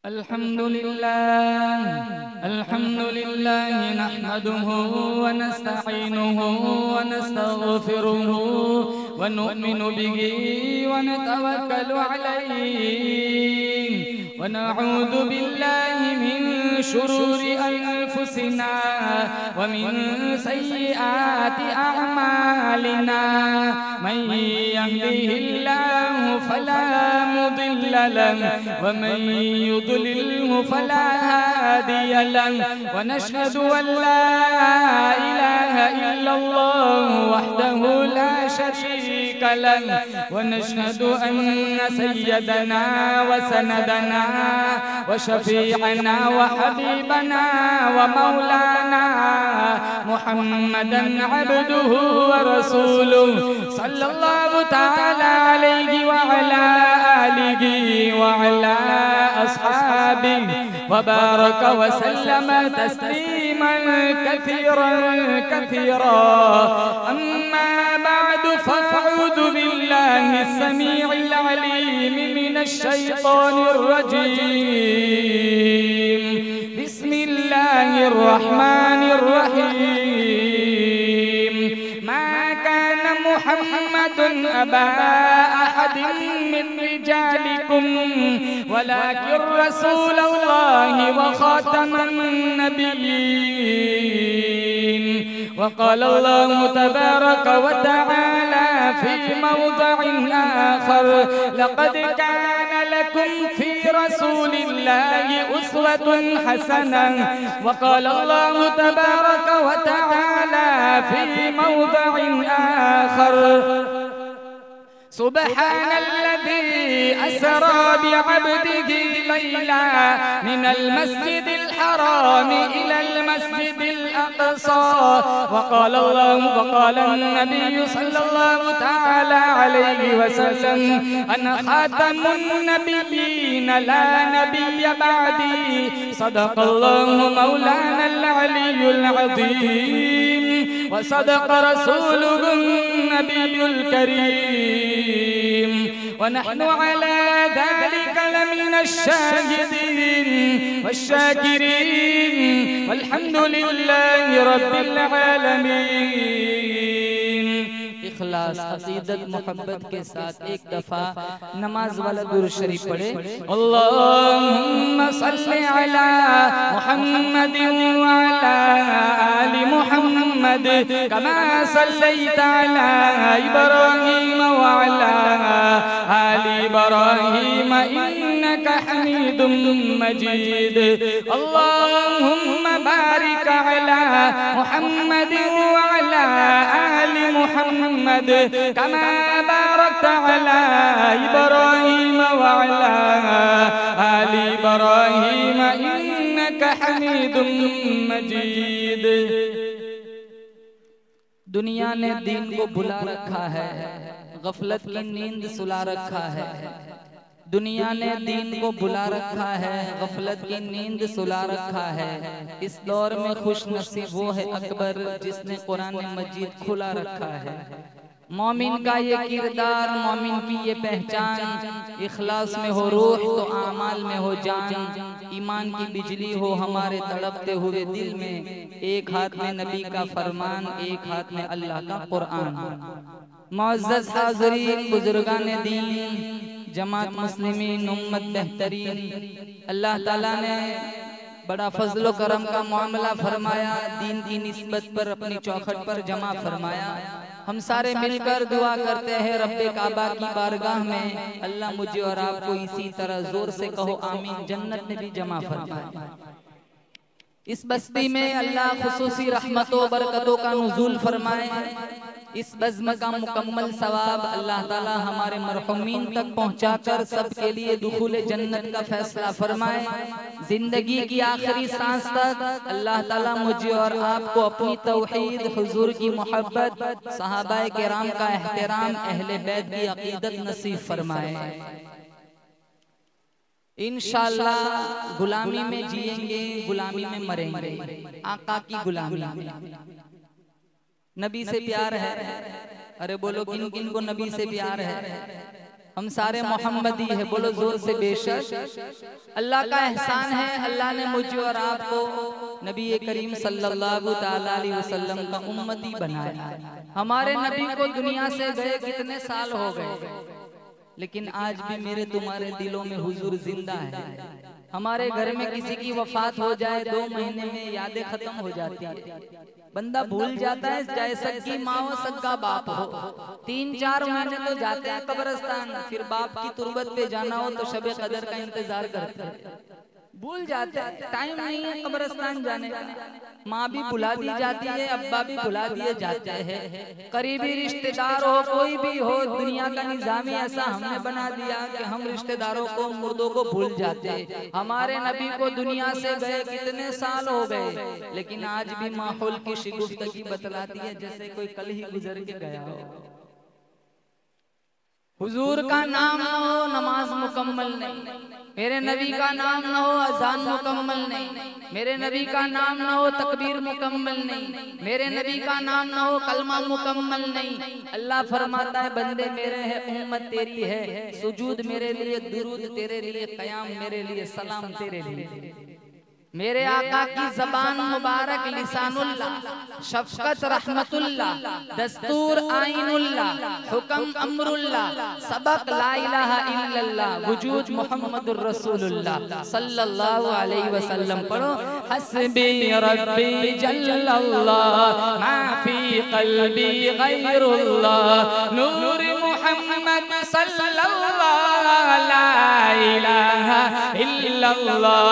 अल्हम्दुलिल्लाह नहमदुहु व नस्तईनुहु व नस्तगफिरुहु व नु'मिनु बिही व नतवक्कलु अलैहि व नऊज़ु बिल्लाहि मिन शुरूरि अनफुसिना व मिन सय्यिआति अअमालिना मन यहदिहिल्लाहु फला मुदिल्ल लहु व मन युद्लिल्हु फला हादिय लहु व नशहदु अन ला इलाहा इल्लल्लाह वहदहु ला शरीक लहु व नशहदु अन्न सय्यदना व सनदना व शफीअना व हबीबना व मौलाना मुहम्मदन अब्दुहु व रसूलुहु सल्लल्लाहु तआला अलैहि व अला आलिहि व अला अस्हाबिहि व बारक व सल्लम तस्लीमन कसीरा अम्मा बअदु फअऊज़ु बिल्लाहि अस्समीइल अलीम मिनश शैतानिर रजीम बिस्मिल्लाहिर रहमानिर रहीम मा कान मुहम्मदुन अबा अहदिन मिन रिजालिकुम वलाकिन रसूलल्लाहि व खातमन नबिय्यीन वक़ाल अल्लाहु तबारक व तआला फी मौज़िइन आखर लक़द कान लकुम फी रसूलिल्लाहि उस्वतुन हसनह वक़ाल अल्लाहु तबारक व तआला फी मौज़िइन आखर सुब्हानल्लज़ी अस्रा बिअब्दिही लैला मिनल मस्जिदिल हराम इलल मस्जिदिल अक़सा वक़ाल अन्नबिय्यु सल्लल्लाहु तआला अलैहि वसल्लम अना ख़ातमुन नबिय्यीन ला नबिय्य बअदी सदक़ल्लाहु मौलानल अलियुल अज़ीम व सदक़ रसूलुहुन नबियुल करीम व नहनु अला ज़ालिका लमिनश शाहिदीन वश्शाकिरीन वल्हम्दुलिल्लाहि रब्बिल आलमीन। इखलास अक़ीदत मोहब्बत के साथ एक दफा नमाज वाला दुरूद शरीफ पढ़े। अल्लाहुम्मा सल्लि अला मुहम्मदिन व अला आलि मुहम्मद कमा सल्लैता अला इब्राहीम व अला आलि इब्राहीम इन्नका हमीदुम मजीद। अल्लाहुम्मा बारिक अला मुहम्मदिन व अला आलि मुहम्मद कमा बारकता अला इब्राहीम व अला आलि इब्राहीम इन्नका हमीदुम मजीद। दुनिया ने दीन को भुला रखा है, गफलत की नींद सुला रखा है। दुनिया ने दीन को भुला रखा है, गफलत की नींद सुला रखा है। इस दौर में खुश नसीब वो है अकबर जिसने कुरान मजीद खुला रखा है। मोमिन का ये किरदार, मोमिन की ये पहचान, इखलास में हो रूह तो आमाल में हो जान। ईमान की बिजली हो हमारे तड़पते हुए दिल में, एक हाथ में नबी का फरमान, एक हाथ में अल्लाह का कुरान। मुअज़्ज़ज़ हाज़रीन, बुजुर्गान दीन, जमात मुस्लिमीन, उम्मत बेहतरीन, अल्लाह ताला ने बड़ा फजलो करम का मामला फरमाया, दीन की निस्बत पर अपनी चौखट पर जमा फरमाया। हम सारे मिलकर दुआ करते हैं रब्बे काबा की बारगाह में, अल्लाह मुझे और आपको इसी तरह जोर से कहो आमीन, जन्नत में भी जमा फरमाए। इस बस्ती में अल्लाह खुसूसी रहमतों बरकतों का नुज़ूल फरमाए। इस बज़्म का मुकम्मल सवाब अल्लाह ताला हमारे मरहुमीन तक पहुंचाकर सबके लिए दुखूले जन्नत का फैसला फरमाए। जिंदगी की आखिरी सांस तक अल्लाह ताला मुझे और आपको अपनी तौहीद, हुजूर की मोहब्बत, सहाबाए किराम का एहतराम, अहले बैत की अकीदत नसीब फरमाए। इंशाअल्लाह गुलामी में जिएंगे, गुलामी में मरेंगे, आका की गुलामी में। नबी से प्यार है, अरे बोलो किन किन को नबी से प्यार है। हम सारे मोहम्मदी है, बोलो जोर से बेशक। अल्लाह का एहसान है, अल्लाह ने मुझे और आपको नबी करीम सल्लल्लाहु ताला अलैहि वसल्लम का उम्मती बनाया। हमारे नबी को दुनिया से गए कितने साल हो गए, लेकिन आज भी मेरे तुम्हारे दिलों में हुजूर जिंदा है। हमारे घर में किसी की वफात हो जाए 2 महीने में यादें खत्म हो जाती है, बंदा भूल जाता है चाहे सगी माँ हो सगा बाप हो। 3-4 महीने तो जाते हैं कब्रिस्तान, फिर बाप की तुरबत पे जाना हो तो शबे कदर का इंतजार करते हैं, भूल जाते हैं, टाइम नहीं है कब्रिस्तान जाने का। माँ भी भुला दी जाती है, अब्बा भी भुला दिए जाते हैं, करीबी रिश्तेदार हो कोई भी हो, दुनिया का निजाम ही ऐसा हमने बना दिया कि हम रिश्तेदारों को मुर्दों को भूल जाते हैं। हमारे नबी को दुनिया से गए कितने साल हो गए, लेकिन आज भी माहौल की शिगुफ्तगी बतलाती है जैसे कोई कल ही गुजर के गया हो। हुजूर का नाम न हो नमाज मुकम्मल नहीं, मेरे नबी का नाम न हो अजान मुकम्मल नहीं, मेरे नबी का नाम न हो तकबीर मुकम्मल नहीं, मेरे नबी का नाम न हो कलमा मुकम्मल नहीं। अल्लाह फरमाता है बंदे मेरे है, उम्मत तेरी है, सुजूद मेरे लिए, दुरूद तेरे लिए, कयाम मेरे लिए, सलाम तेरे लिए। मेरे आका की जबान मुबारक लिसानुल्लाह, शफकत रहमतुल्लाह, दस्तूर आइनुल्लाह, हुक्म अमरुल्लाह, सबक ला इलाहा इल्लल्लाह, वजूद मुहम्मदुर रसूलुल्लाह सल्लल्लाहु अलैहि वसल्लम। पढ़ो हस्बी रब्बी जल्लल्लाह मा फी क़ल्बी गैरुल्लाह, नूर मुहम्मद सल्लल्लाहु ला इलाहा इल्लल्लाह,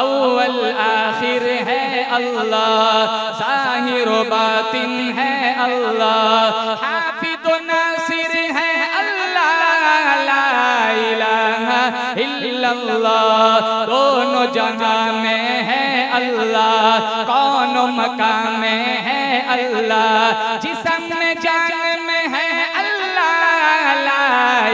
अव्वल आखिर है अल्लाह, ज़ाहिर बातिन है अल्लाह, हाफिज़ नासिर है अल्लाह, ला इलाहा इल्लल्लाह, दोनों जहां में है अल्लाह, कौन मकान में है अल्लाह, जिस्म में जान में है अल्लाह, ला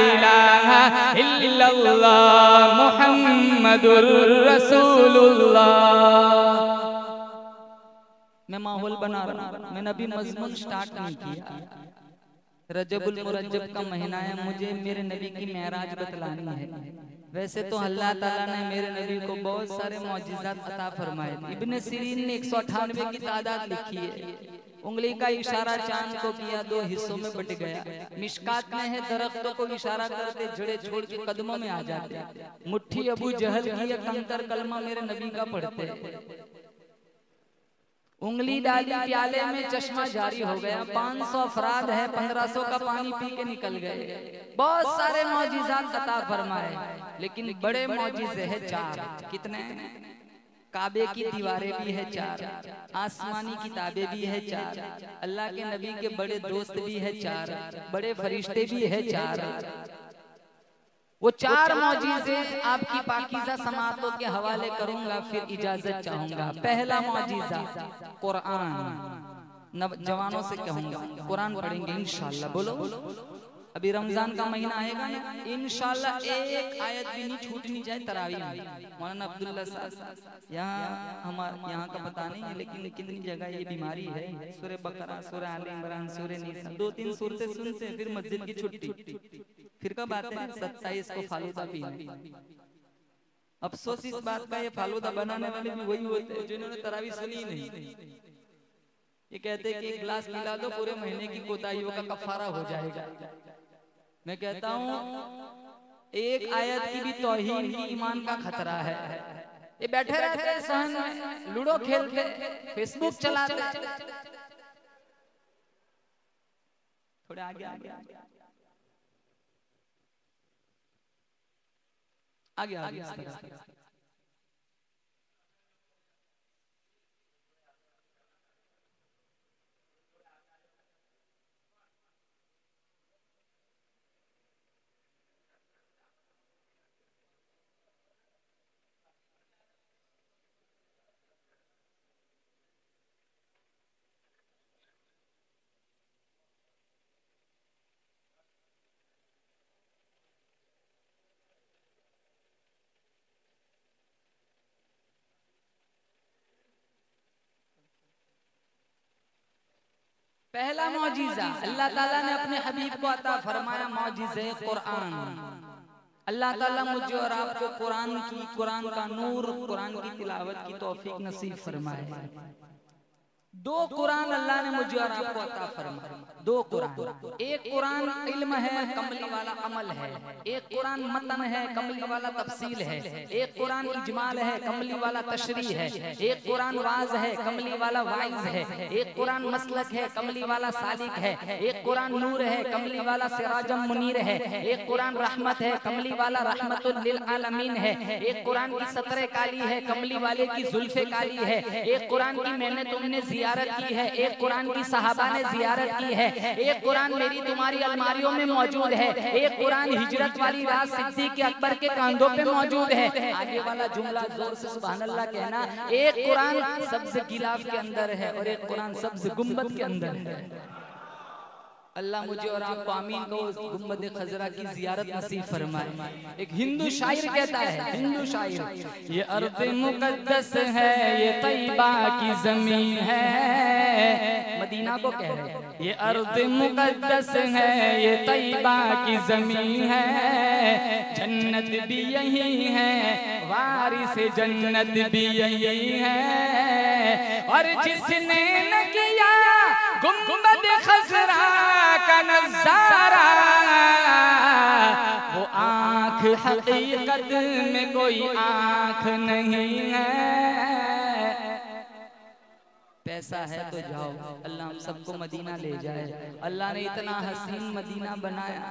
इलाहा इल्लल्लाह, मुहम्मदुर रसूलुल्लाह। मैं माहौल बना रहा हूं, मैंने अभी मजमून स्टार्ट नहीं किया। रजबुल मुरज्जब का महीना है, मुझे मेरे नबी की मेराज बतलानी है। वैसे तो अल्लाह ताला ने मेरे नबी को बहुत सारे मौजिज़ात अता फरमाए। इब्ने सीरीन ने 198 की तादाद लिखी है। उंगली का इशारा चांद को किया, 2 हिस्सों में बट गया। मिशकात में है दरख्तों को इशारा करते जड़े छोड़ के कदमों में आ जाते। मुट्ठी अबू जहल की कंकर कलमा मेरे नबी का पढ़ते। उंगली डाली प्याले में चश्मा जारी हो गया। 500 अफराद है, 1500 का पानी पी के निकल गए। बहुत सारे मौजिज़ात अता फरमाए, लेकिन बड़े मौजिज़े है 4। कितने? काबे की दीवारें भी है 4, आसमानी किताबें भी है 4, अल्लाह के नबी के बड़े दोस्त भी है 4, बड़े फरिश्ते भी है 4। वो 4 मौजिज़े आपकी पाकीज़ा समातों के हवाले करूंगा, फिर इजाजत चाहूंगा। पहला मौजिज़ा कुरान। जवानों से कहूंगा कुरान पढ़ेंगे इंशाअल्लाह। बोलो अभी रमजान का महीना आएगा ना, इंशाअल्लाह एक आयत भी नहीं छूटनी चाहिए तरावी में। मौलाना अब्दुल्ला साहब यहाँ हमारे यहाँ का पता नहीं है, लेकिन कितनी जगह ये बीमारी है। सूरह बकरा, सूरह आले इमरान, सूरह निसा, 2-3 सूरतें सुनते हैं, फिर मस्जिद की छुट्टी। फिर कब आते हैं? 27 को फालूदा पीने। अफसोस इस बात का, ये फालूदा बनाने वाले भी वही होते हैं जिन्होंने तरावी सुनी नहीं। ये कहते हैं कि एक गिलास पिला दो, पूरे महीने की कोताहियों का कफारा हो जाएगा। मैं कहता हूँ एक आयत की भी तौहीन की ईमान का खतरा है। ये बैठे रहते हैं सहन में, लूडो खेलते, फेसबुक चलाते। थोड़े आगे आगे आगे आगे आगे। पहला मौजिज़ा अल्लाह ताला ने अपने हबीब को अता फरमाया, मौजिज़े कुरान। अल्लाह ताला मुझे और आपको कुरान का नूर, कुरान की तिलावत की तौफीक नसीब फरमाए। दो कुरान अल्लाह ने मुझे और आपको अता फरमाया, दो कुरान। एक कुरान इल्म है, कमली वाला अमल है। एक कुरान मतन है, कमली वाला तफसील है। एक कुरान इजमाल है, कमली वाला तशरीह है। एक कुरान वाज है, कमली वाला वाइज है। एक कुरान मसलक है, कमली वाला सालिक है। एक कुरान नूर है, कमली वाला सिराजम मुनीर है। एक कुरान रहमत है, कमली वाला रहमतुल लिल आलमीन है। एक कुरान की सतरे काली है, कमली वाले की जुल्फे काली है। एक कुरान की मैंने तुमने जियारत की है, एक कुरान की सहाबा ने जियारत की है। एक कुरान मेरी तुम्हारी अलमारियों में मौजूद है। एक कुरान हिजरत वाली रात सिद्दीक़ अकबर के कांधों पे मौजूद है। आगे वाला जुमला जोर से सुभान अल्लाह कहना। एक कुरान सब्ज गिलाफ के अंदर है और एक कुरान सब्ज गुंबद के अंदर है। अल्लाह मुझे और आपको आमीन को उस गुंबद खजरा की जियारत नसीब फरमाए। एक हिंदू शायर कहता है, हिंदू शायर, ये अर्ज़ मुक़द्दस है, ये तैयबा की ज़मीन है। मदीना को कह रहे हैं, ये अर्ज़ मुक़द्दस है, ये तैयबा की ज़मीन है। जन्नत भी यही है, वारिस जन्नत भी यही है। और जिसने न किया गुंबद खजरा का नज़ारा, वो आँख हकीकत में कोई आँख नहीं है। पैसा है तो जाओ, अल्लाह हम सबको मदीना ले जाए। अल्लाह ने इतना हसीन मदीना बनाया,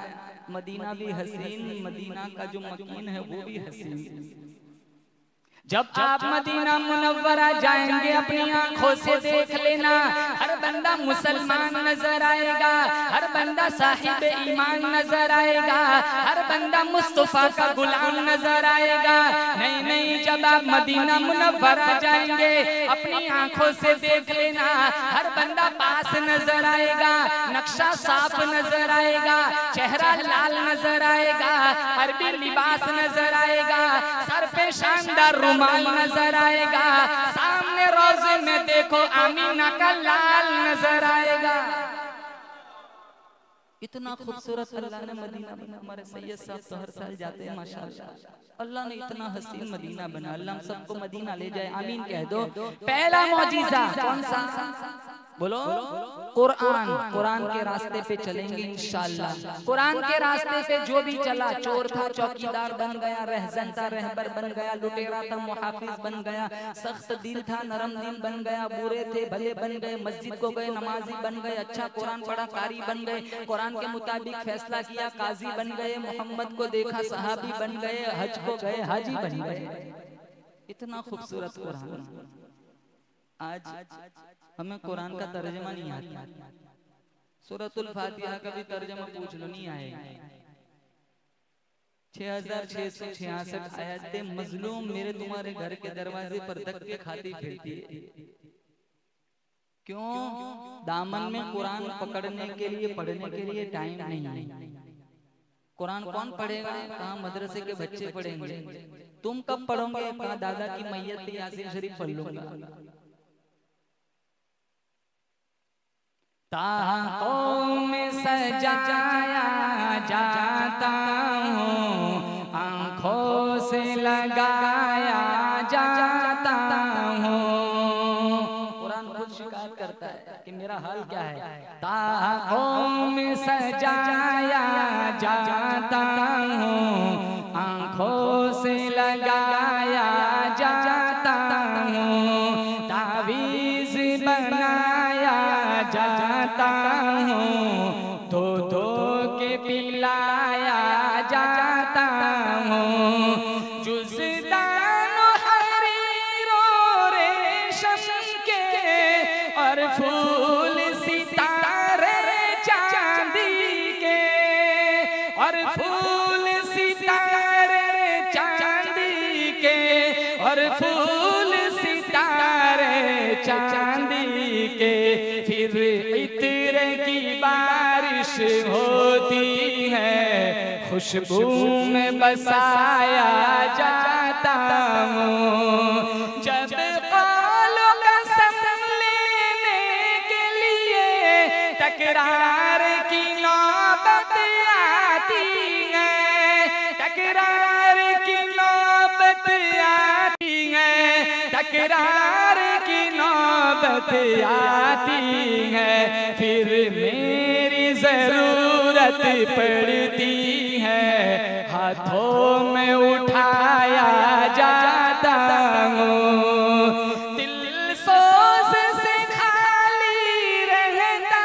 मदीना भी हसीन, मदीना का जो मकीन है वो भी हसीन। जब आप मदीना मुनव्वरा जाएंगे अपनी आंखों से देख लेना, हर बंदा मुसलमान नजर आएगा, हर बंदा साहिब ईमान नजर आएगा, हर बंदा मुस्तफा का गुलाम नजर आएगा। नहीं नहीं, जब आप मदीना मुनव्वरा जाएंगे अपनी आंखों से देख लेना, हर बंदा पास नजर आएगा, नक्शा साफ नजर आएगा, चेहरा लाल नजर आएगा, अरबी लिबास नजर आएगा, सर पे शानदार रुमाल नजर आएगा, सामने रोज़े में देखो आमीना का लाल नजर आएगा। इतना खूबसूरत अल्लाह ने मदीना बना। हमारे सैयद साहब तो हर साल जाते हैं माशाअल्लाह। अल्लाह ने इतना हसीन मदीना बना, अल्लाह हम सबको मदीना ले जाए, आमीन कह दो। पहला मौजिज़ा कौन सा? बोलो कुरान। कुरान के रास्ते पे चलेंगे इंशाअल्लाह। कुरान के रास्ते पे जो भी चला, चोर था चौकीदार बन गया, रहज़न था रहबर बन गया, लुटेरा था मुहाफिज बन गया, सख्त दिल था नरम दिल बन गया, बुरे थे भले बन गए, मस्जिद को गए नमाजी बन गए, अच्छा कुरान पढ़ा कारी बन गए, कुरान के मुताबिक फैसला किया काजी बन गए, मोहम्मद को देखा सहाबी बन गए, हज को गए हाजी बन गए। इतना खूबसूरत कुरान। आज हमें कुरान का तर्जमा नहीं आता। सूरतुल फातिहा का भी तर्जमा पूछ लो, नहीं आएगा। 6666 आयतें मजलूम मेरे तुम्हारे घर के दरवाजे पर धक्के खाती फिरती है। क्यों? दामन में कुरान पकड़ने के लिए, पढ़ने के लिए टाइम नहीं है। कुरान कौन पढ़ेगा? कहाँ मदरसे के बच्चे पढ़ेंगे। तुम कब पढ़ोगे? कहाँ दादा की मैयत पे यासीन शरीफ पढ़ लूंगा। ताकों में सजाया जाता हूँ, आँखों से लगाया जाता हूँ। कुरान खुद शिकायत करता है कि मेरा हाल क्या है। ताकों में सजाया जाता हूँ, आँखों से लगाया जाता हूँ, तावीज़ बनाया जाता हूँ, दो दो के पिलाया जाता हूँ। जुज़दानो हरीरो रेशम के और फूल सितारे चांदी के, और फूल सितारे चांदी के, और फूल सितारे चांदी के। फिर इत्र की बारिश होती है, खुशबू में बसाया जाता हूँ। जब कौलो कसम लेने के लिए तकरार की नौबत आती है, फिर मेरी जरूरत पड़ती है, हाथों में उठाया जाता हूँ। दिल सोच से खाली रहता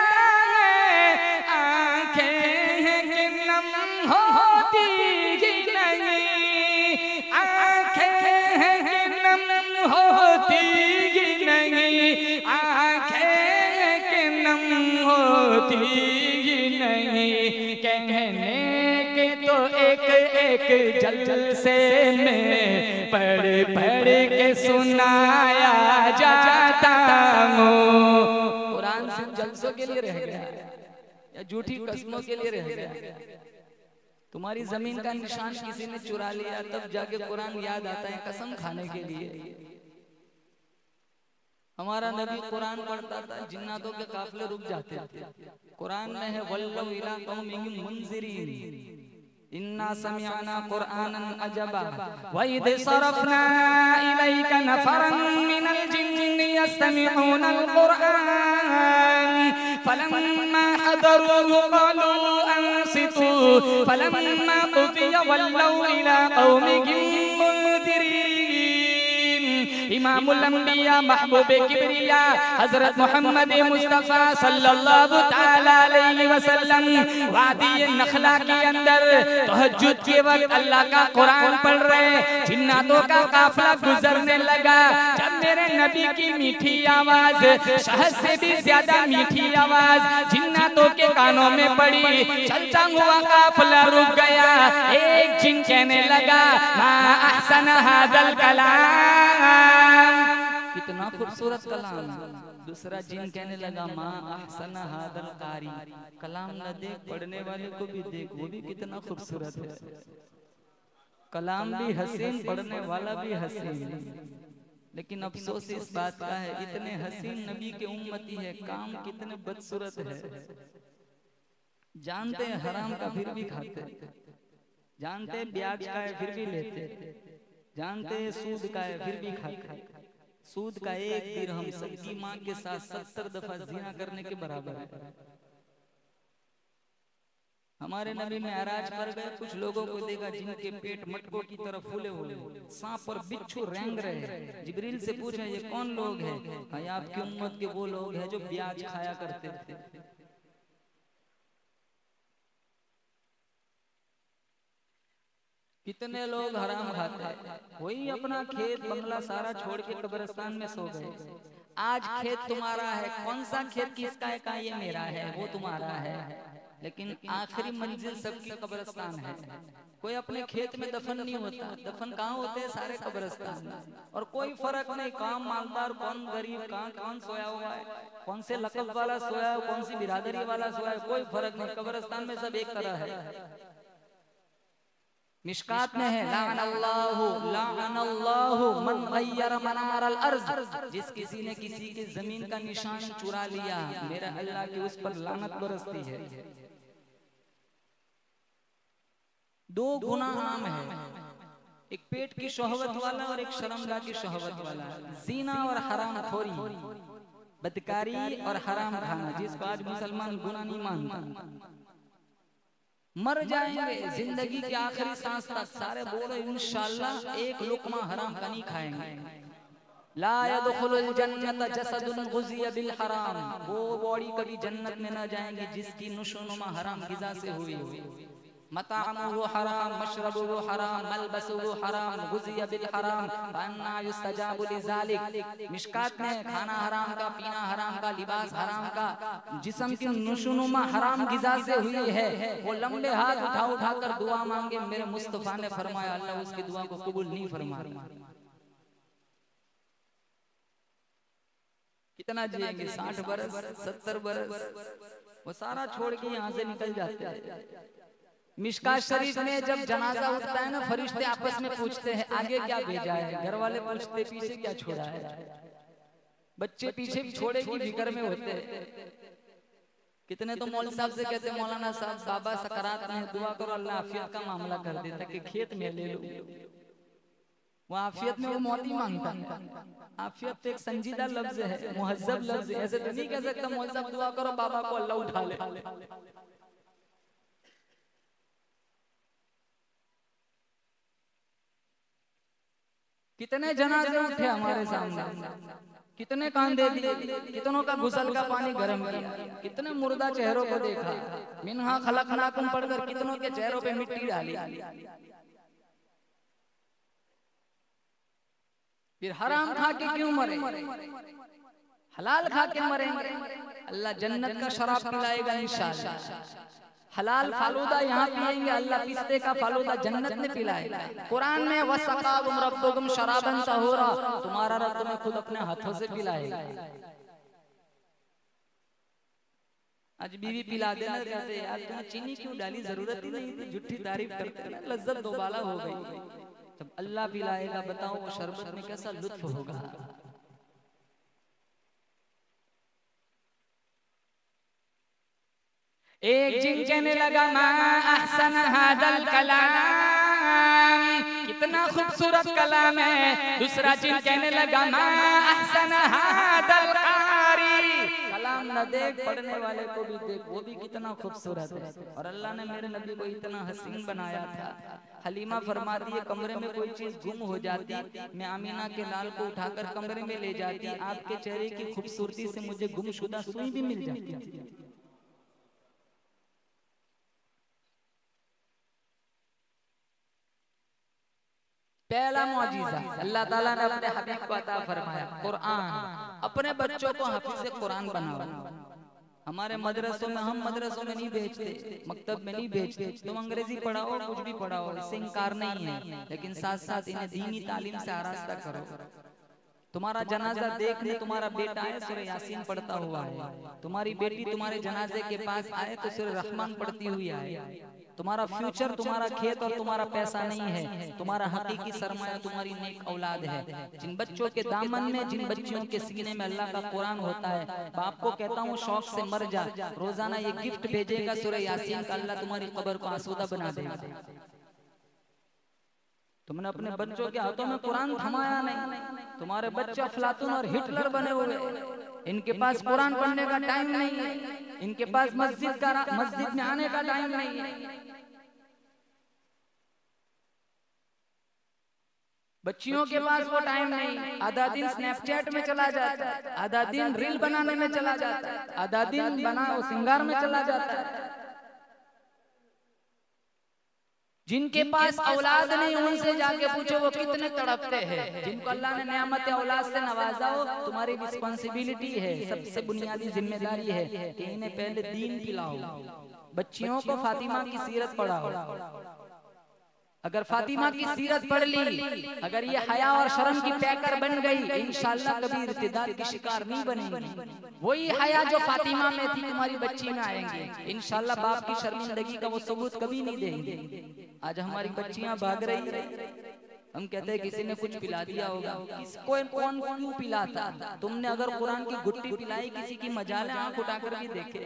है, आंखें हैं कि नम होती ही नहीं, आंखें हैं कि नम होती ही नहीं, आंखें हैं कि नम होती ही नहीं। कहने के तो एक एक जलसे में पढ़ पढ़ के सुनाया जाता हूँ। कुरान सिर्फ जलसों के लिए रह गया या झूठी कस्मों के लिए रह गया? तुम्हारी जमीन का निशान किसी ने चुरा लिया तब जाके कुरान याद आता है कसम खाने के लिए। हमारा नबी कुरान पढ़ता था, जिन्नातों के काफिले रुक जाते थे। कुरान में है वल्लौ इला कौमिहिम मुनज़िरीन इन्ना समिअना कुरआनन अजबा व इद सरफना इलैका नफरन मिनल जिन्नि यस्तमिऊनल कुरआन फलम्मा हदरूहु क़ालू अंसितू फलम्मा क़ुदिया वल्लौ इला कौमिहिम मुनज़िरीन। इमामुल अंबिया महबूबे किबरिया हजरत मोहम्मद मुस्तफा सल्लल्लाहु तआला अलैहि वसल्लम वादी नखला के अंदर तहज्जुद के वक्त अल्लाह का कुरान पढ़ रहे, जिन्नातों का काफिला गुजरने लगा। जब मेरे नबी की मीठी आवाज, शहद से भी ज्यादा मीठी आवाज जिन्नातों के कानों में पड़ी, चलता हुआ काफिला रुक गया। एक जिन कहने लगा मा अहसन हादल कलाम, कितना खूबसूरत कलाम। दूसरा जिन कहने लगा मा अहसन हादल कारी, कलाम न देख पढ़ने वाले को भी देख, वो भी कितना खूबसूरत है। कलाम भी हसीन, पढ़ने वाला भी हसीन, लेकिन अफसोस इस बात का है इतने हसीन नबी के उम्मती है, काम कितने बदसूरत है। जानते हैं हराम का फिर भी खाते, जानते हैं ब्याज का है फिर भी लेते, जानते हैं सूद का है फिर भी खाते। सूद का एक दिरहम सबकी माँ के साथ 70 दफा जिना करने के बराबर है। हमारे नबी मेराज पर गए, कुछ लोगों को देखा जिनके पेट मटकों की तरफ फूले हुए, सांप और बिच्छू रेंग रहे। जिब्रील से पूछा ये कौन लोग हैं? कहा आपकी उम्मत के वो लोग हैं जो ब्याज खाया करते थे। कितने लोग हराम खाते हैं, वही अपना खेत बंगला सारा छोड़ के कब्रिस्तान में सो गए। आज खेत तुम्हारा है, कौन सा खेत किसका है? कहा ये मेरा है, वो तुम्हारा है, लेकिन आखिरी मंजिल सबकी कब्रिस्तान है। कोई अपने खेत में दफन नहीं होता, दफन कहाँ होते हैं? सारे कब्रिस्तान में। और कोई फर्क नहीं कौन मालदार कौन गरीब, कहाँ कौन सोया हुआ है, कौन से लकब वाला सोया है, कौन सी बिरादरी वाला सोया है, कोई फर्क नहीं, कब्रिस्तान में सब एक तरह है। मिशकात में है लाअनल्लाहु मन गय्यर मनारल अर्ज़, जिस किसी ने किसी की जमीन का निशान चुरा लिया, मेरा अल्लाह की उस पर लानत बरसती है। दो गुनाह आम है, एक पेट की शोहवत वाला और एक शर्मगाह की शोहवत वाला। ज़िना और हराम खोरी, बदकारी और हराम खाना, जिसको आज मुसलमान गुनाह नहीं मानता। मर जाएंगे, जिंदगी के आखिरी सांस तक सारे बोले इंशाअल्लाह एक लुकमा हराम का नहीं खाएंगे। ला यदखुलुल जन्नत जसदुन गुज़िया बिल हराम, वो बॉडी कभी जन्नत में ना जाएंगी जिसकी नुशोनुमा हराम ग़िज़ा से हुई हो। मतामुहु हराम, मशरबुहु हराम, मलबसुहु हराम, गुज़िया बिल हराम, अन्ना युस्तजाबु लिज़ालिक। मिशकात में खाना हराम का, पीना हराम का, लिबास हराम का, जिस्म की नुशुनुमा हराम ग़िज़ा से हुई है। वो लंबे हाथ उठा उठा कर दुआ मांगे, मेरे मुस्तफा ने फरमाया अल्लाह उसकी दुआ को कबूल नहीं फरमाता। कितना जिएंगे? 60 बरस, 70 बरस, वो सारा छोड़ के यहाँ से निकल जाते हैं। मिशकात शरीफ में जब जनाजा उठता है ना, फरिश्ते आपस में पूछते हैं आगे क्या भेजा है, घर वाले पूछते पीछे क्या छोड़ा है। बच्चे पीछे छोड़े की फिक्र में होते हैं। कितने तो मौलवी साहब से कहते हैं मौलाना साहब बाबा सकरात में दुआ करो अल्लाह आफियत का मामला कर दे ताकि खेत में ले लो। वो आफियत में वो मौत ही मांगता। आफियत तो एक संजीदा लफ्ज है, मुहज्जब लफ्ज है। ऐसे तो नहीं कह सकता मुहज्जब दुआ करो बाबा को अल्लाह उठा ले। कितने जनाजे उठे हमारे सामने, कितने कांधे दिए, कितनों का गुसल का पानी गर्म किया, कितने मुर्दा चेहरों को देखा, मिन्हा खलकनाकुम पढ़कर कितनों के चेहरों पे मिट्टी डाली। फिर हराम खा के क्यों मरे, हलाल खा के मरेंगे। अल्लाह जन्नत का शराब पिलाएगा इंशाअल्लाह। हलाल फालूदा यहाँ पिएंगे, अल्लाह पिस्ते का फालूदा जन्नत में पिलाएगा। कुरान में वसक़ाकुम रब्बुकुम शराबन तहूरा, तुम्हारा रब तुम्हें खुद अपने हाथों से पिलाएगा। आज बीवी पिला देना, कहते यार तुमने चीनी क्यों डाली, जरूरत ही नहीं थी, झूठी तारीफ करते हैं, लज्जत दोबाला हो गई। जब अल्लाह पिलाएगा बताओ वो शरबत में कैसा लुत्फ होगा। एक जिन कहने लगा मा अहसन हादल कलाम, कितना खूबसूरत कलाम है। दूसरा जिन कहने लगा मा अहसन हादल कारी, कलाम न देख पढ़ने वाले को भी देख, वो भी कितना खूबसूरत है। और अल्लाह ने मेरे नबी को इतना हसीन बनाया था। हलीमा फरमाती है कमरे में कोई चीज गुम हो जाती, मैं आमीना के लाल को उठाकर कमरे में ले जाती, आपके चेहरे की खूबसूरती से मुझे गुमशुदा सुई भी मिल जाती। पहला मौजिज़ा अल्लाह ताला ने अपने हबीब को अता फरमाया कुरान। अपने बच्चों को हाफिज़ कुरान बनाओ। हमारे मदरसों में, हम मदरसों में नहीं भेजते, मकतब में नहीं भेजते, तुम अंग्रेजी पढ़ाओ कुछ भी पढ़ाओ, इससे इनकार नहीं है, लेकिन साथ साथ इन्हें दीनी तालीम से आरास्ता करो। तुम्हारा जनाजा देखने तुम्हारा बेटा आए सूरह यासीन पढ़ता हुआ है, तुम्हारी बेटी तुम्हारे जनाजे के पास आए तो सूरह रहमान पढ़ती हुई आए। तुम्हारा फ्यूचर तुम्हारा खेत और तुम्हारा पैसा नहीं है, तुम्हारा हकीकी सरमाया तुम्हारी नेक औलाद है। जिन बच्चों के दामन में, जिन बच्चियों के सीने में अल्लाह का कुरान होता है, बाप को कहता हूँ शौक से मर जा, रोजाना ये गिफ्ट भेजेगा सूरह यासीन का, अल्लाह तुम्हारी कब्र को आसूदा बना देगा। तुमने अपने बच्चों के हाथों में कुरान थमाया नहीं, तुम्हारे बच्चे अफलातून और हिटलर बने हुए, इनके पास कुरान पढ़ने का टाइम नहीं है, इनके पास मस्जिद में आने का टाइम नहीं है। बच्चियों के पास वो टाइम नहीं, आधा दिन स्नैपचैट में चला जाता है, आधा दिन रील बनाने में चला जाता है, आधा दिन बनाओ सिंगार में चला जाता है। जिनके पास औलाद नहीं उनसे जाके पूछो वो कितने तड़पते हैं। जिनको अल्लाह ने नेमत औलाद से नवाजा हो, तुम्हारी रिस्पॉन्सिबिलिटी है, सबसे बुनियादी जिम्मेदारी है कि इन्हें पहले दीन पिलाओ। बच्चियों को फातिमा की सीरत पढ़ाओ। अगर फातिमा की सीरत पढ़ ली, अगर ये हया और शर्म की पैकर बन गई, इंशाअल्लाह कभी इर्तिदाद की शिकार नहीं बनेगी। वही हया जो फातिमा में थी तुम्हारी बच्ची में आएंगे इंशाअल्लाह। बाप की शर्मिंदगी का वो सबूत कभी नहीं देंगे। आज हमारी बच्चियां भाग रही, हम कहते हैं किसी ने कुछ पिला दिया होगा, किसको कौन क्यों पिलाता। तुमने अगर कुरान की गुट्टी पिलाई किसी की मजाल है, आंख उठाकर भी देखे।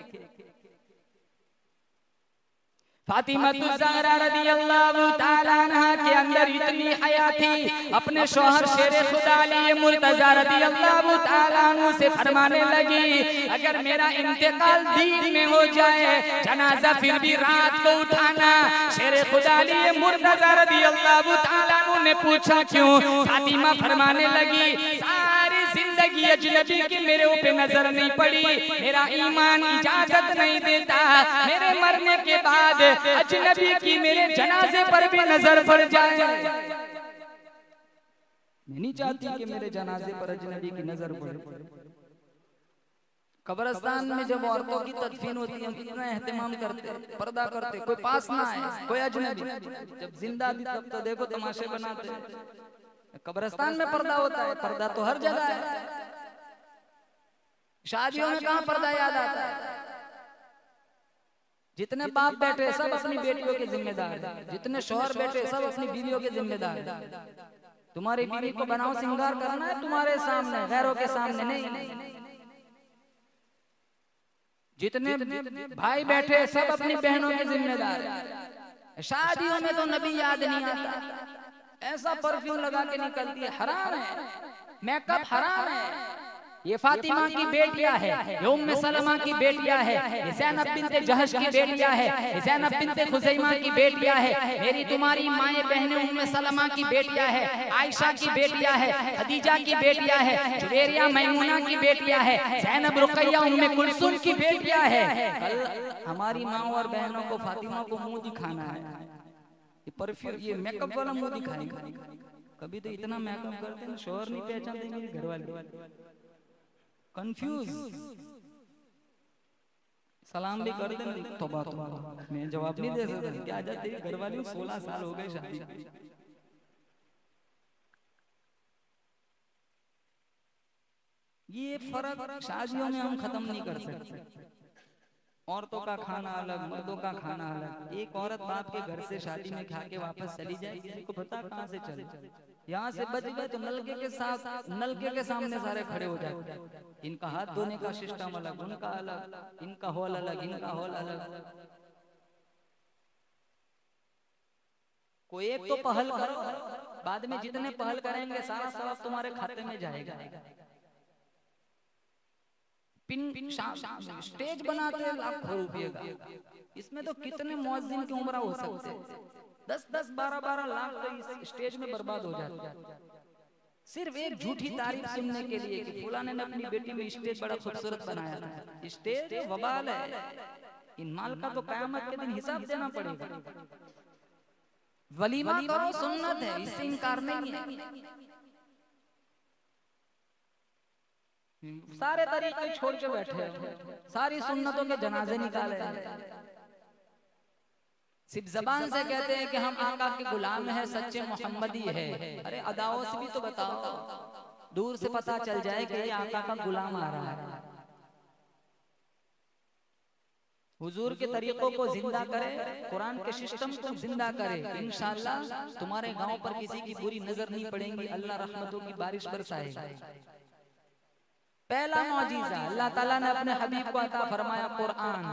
फातिमा ज़हरा रज़ियल्लाहु ताला अन्हा के अंदर इतनी हया थी, अपने शौहर शेरे खुदा अली मुर्तज़ा रज़ियल्लाहु ताला अन्हु से फरमाने लगी, अगर मेरा इंतकाल दीन में हो जाए, जनाजा फिर भी रात को उठाना। शेरे खुदा अली मुर्तज़ा रज़ियल्लाहु ताला अन्हु ने पूछा क्यों? फातिमा फरमाने लगी, सारी जिंदगी अजनबी की मेरे ऊपर नजर नहीं पड़ी, मेरा ईमान इजाजत नहीं देता मेरे मरने के बाद अजनबी की मेरे जनाजे पर भी नजर पड़ जाए। मैं नहीं चाहती कि मेरे जनाजे पर अजनबी की नजर पड़े। कब्रिस्तान में जब औरतों की तदफीन होती है कितना एहतमाम करते, पर्दा करते, कोई पास ना आए, कोई अजनबी। जब जिंदा थी तब तो देखो तमाशे बनाते। कब्रिस्तान में पर्दा होता है, पर्दा तो हर जगह है। शादियों में कहाँ पर्दा याद आता है? जितने बाप बैठे सब अपनी बेटियों के जिम्मेदार, जितने शौहर बैठे सब अपनी बीवियों के जिम्मेदार। तुम्हारी बीवी को बनाओ सिंगार करना है तुम्हारे सामने, गैरों के सामने नहीं। जितने भाई बैठे सब अपनी बहनों के जिम्मेदार। शादियों में तो नबी याद नहीं आता, ऐसा परफ्यूम लगा के निकलती है, हराम है, मेकअप हराम है। ये फातिमा की बेटियां है, ये उम्मे सलमा की बेटियां है, ये ज़ैनब बिन्ते जहश की बेटियां है, ये ज़ैनब बिन्ते खुज़ैमा की बेटियां है, मेरी तुम्हारी माएँ बहनें उम्मे सलमा की बेटियां है, आयशा की बेटियां है, खदीजा की बेटियां है, जुवेरिया मैमूना की बेटियां है, ज़ैनब रुक़ैया उम्मे कुलसूम की बेटियां है। कल हमारी माँ और बहनों को फातिमा को मुंह दिखाना है, ये परफ्यूम ये मेकअप वाला मुंह दिखाएंगे। कभी तो इतना मेकअप करते हैं शोहर नहीं पहचानते मेरे घर वाले, कंफ्यूज। सलाम भी कर दें, तौबा तौबा, मैं जवाब नहीं दे सकता। क्या जाते घर वाले 16 साल हो गए शादी, ये फर्क शादियों में हम खत्म नहीं कर सकते। औरतों का खाना अलग, मर्दों का खाना अलग। एक औरत बाप के घर से शादी में खा के वापस चली जाए, किसी को पता कहाँ से चले, यहाँ से बच गए तो नलके के साथ, नलके के सामने सारे खड़े हो जाते। इनका हाथ धोने का सिस्टम अलग, उनका अलग, इनका हॉल अलग, इनका हॉल अलग। कोई एक तो पहल करो, बाद में जितने पहल करेंगे सारा सवाब तुम्हारे खाते में जाएगा। स्टेज बनाते हैं लाखों रुपए का, इसमें तो कितने मुअज्जिन की उम्र हो सकते हैं, 10-10, 12-12 लाख तो इस स्टेज में बर्बाद हो जाते हैं, सिर्फ एक झूठी तारीफ सुनने के लिए कि फलाने ने अपनी बेटी में स्टेज बड़ा खूबसूरत बनाया था। स्टेज वबाल है, इन माल का तो कयामत के दिन हिसाब देना पड़ेगा। वलीमा करो, सुन्नत है, इससे इनकार नहीं है। सारे तरीके छोड़ के बैठे, सारी सुन्नतों के जनाजे निकाले, सिर्फ जबान से कहते हैं कि हम आका के गुलाम हैं, सच्चे मोहम्मदी है। अरे अदाओं से भी तो बताओ, दूर से पता चल जाए कि ये आका का गुलाम आ रहा है। हुजूर के तरीकों को जिंदा करे, कुरान के सिस्टम को जिंदा करे, इंशाअल्लाह तुम्हारे गांव पर किसी की बुरी नजर नहीं पड़ेगी, अल्लाह रहमतों की बारिश बरसाएगा। पहला मौजीज़ा अल्लाह ताला ने अपने हबीब को अता फरमाया कुरान,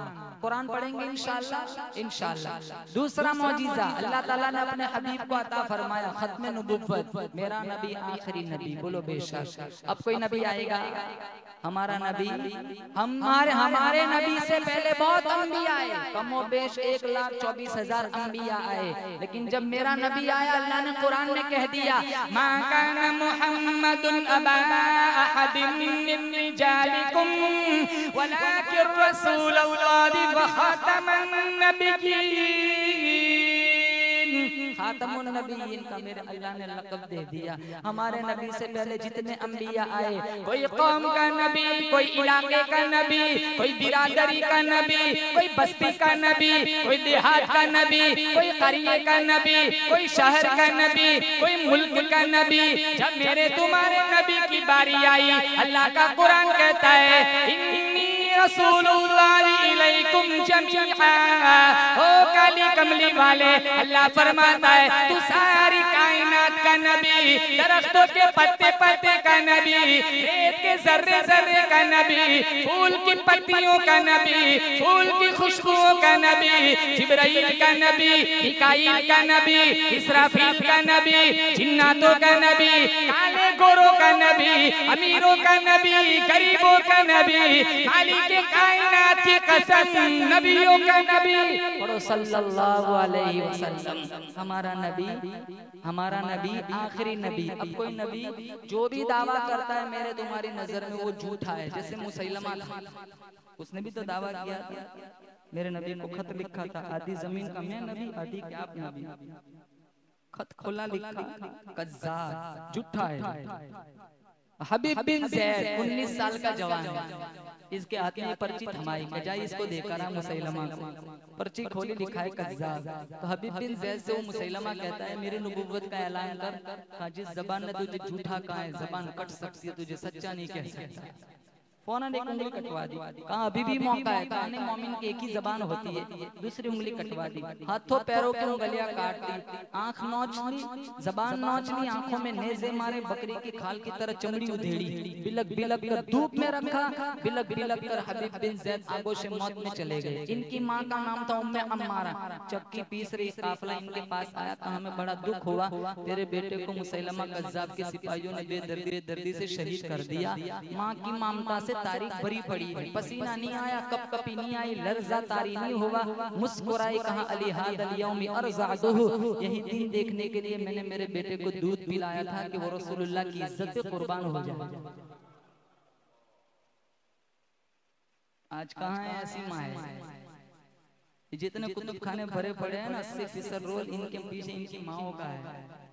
कुरान पढ़ेंगे इंशाअल्लाह इंशाअल्लाह। दूसरा मौजीज़ा अल्लाह ताला ने अपने हबीब को अता फरमाया खत्म नबुव्वत, मेरा नबी आखिरी नबी, बोलो बेशक। अब कोई नबी आएगा, हमारा नबी, हमारे नबी से पहले बहुत अंबिया आए, कमो बेश 1,24,000 अंबिया आए, लेकिन जब मेरा नबी आया अल्लाह ने कुरान में कह दिया मा काना मुहम्मदुन अबा अहदिन मिन रिजालिकुम वलाकिन रसूलुल्लाहि व खातमन नबिय्यीन। खातमुन नबिय्यीन का मेरे अल्लाह ने लक़ब दे दिया। हमारे नबी से पहले जितने अंबिया आए, कोई कौम का नबी, कोई इलाके का नबी, कोई बिरादरी का नबी, कोई बस्ती का नबी, कोई देहात का नबी, कोई करिए का नबी, कोई शहर का नबी, कोई मुल्क का नबी। जब मेरे तुम्हारे नबी की बारी आई, अल्लाह का कुरान कहता है इन्नी रसूलुल्लाहि इलैकुम जमीआ। ओ काली कमली वाले, अल्लाह फरमाता है तू सारी कायनात का नबी, दरख्तों के पत्ते पत्ते का नबी, रेत के जर्रे जर्रे का नबी, फूल की पत्तियों का नबी, फूल की खुशबुओं का नबी, जिब्राइल का नबी, मिकाईल का नबी, इसराफील का नबी, जिन्नातों का नबी, काले गोरों का नबी, अमीरों का नबी, गरीबों का नबी, मालिक के कायनात की कसम, नबियों का नबी। पढ़ो सल्लल्लाहु अलैहि वसल्लम। हमारा नबी आखिरी नबी। अब कोई नबी जो भी दावा करता है मेरे तुम्हारी नजर में वो झूठा है, जैसे मुसैलमा था, उसने भी तो दावा किया था, मेरे नबी को खत लिखा था आधी जमीन का मैं नबी, आधी क्या आप नबी, खत खुला लिखा, कज़्ज़ाब, झूठा है। हबीब बिन ज़ैद 19 साल का जवान है, इसके हाथ में पर्ची थमाई के जाए इसको देकर आ मुसैलमा को, पर्ची खोली लिखा है कज़्ज़ाब। तो हबीब बिन ज़ैद से वो मुसैलमा कहता है मेरी नबुव्वत का ऐलान कर, जिस जबान ने तुझे झूठा कहा है जबान कट सकती है, तुझे सच्चा नहीं कह सकती। फौरन एक उंगली कटवा दी। कहा अभी भी मौका है, कहा नहीं मोमिन की एक ही जबान होती है, दूसरी उंगली कटवा दी। हाथों पैरों की उंगलियां काट दी, आंख नोच ली, जबान नोच ली, आंखों में नेज़े मारे, बकरी की खाल की तरह चमड़ी उधेड़ी, बिलक बिलक कर धूप में रखा, बिलक बिलक कर हबीब बिन ज़ैद आगोश मौत में चले गए। इनकी माँ का नाम था उम्मे अम्मारा। चक्की पीस रही काफिला इनके पास आया, कहा हमें बड़ा दुख हुआ, तेरे बेटे को मुसैलमा कज़्ज़ाब के सिपाहियों ने बेदर्दी से शहीद कर दिया। माँ की ममता से तारीख भरी पड़ी है, पसीना नहीं आया, कपकपी नहीं आई, लर्जा तारी नहीं हुआ, मुस्कुराई, कहा अली हादल यौमी अर्ज़अदुहु, यही दिन देखने के लिए मैंने मेरे बेटे को दूध पिलाया था कि वो रसूलुल्लाह की इज्जत पे कुर्बान हो जाए। आज कहाँ है ऐसी माँ है। जितने कुतुब खाने भरे पड़े हैं ना, 80% रोल इनके पीछे इनकी माओ का है।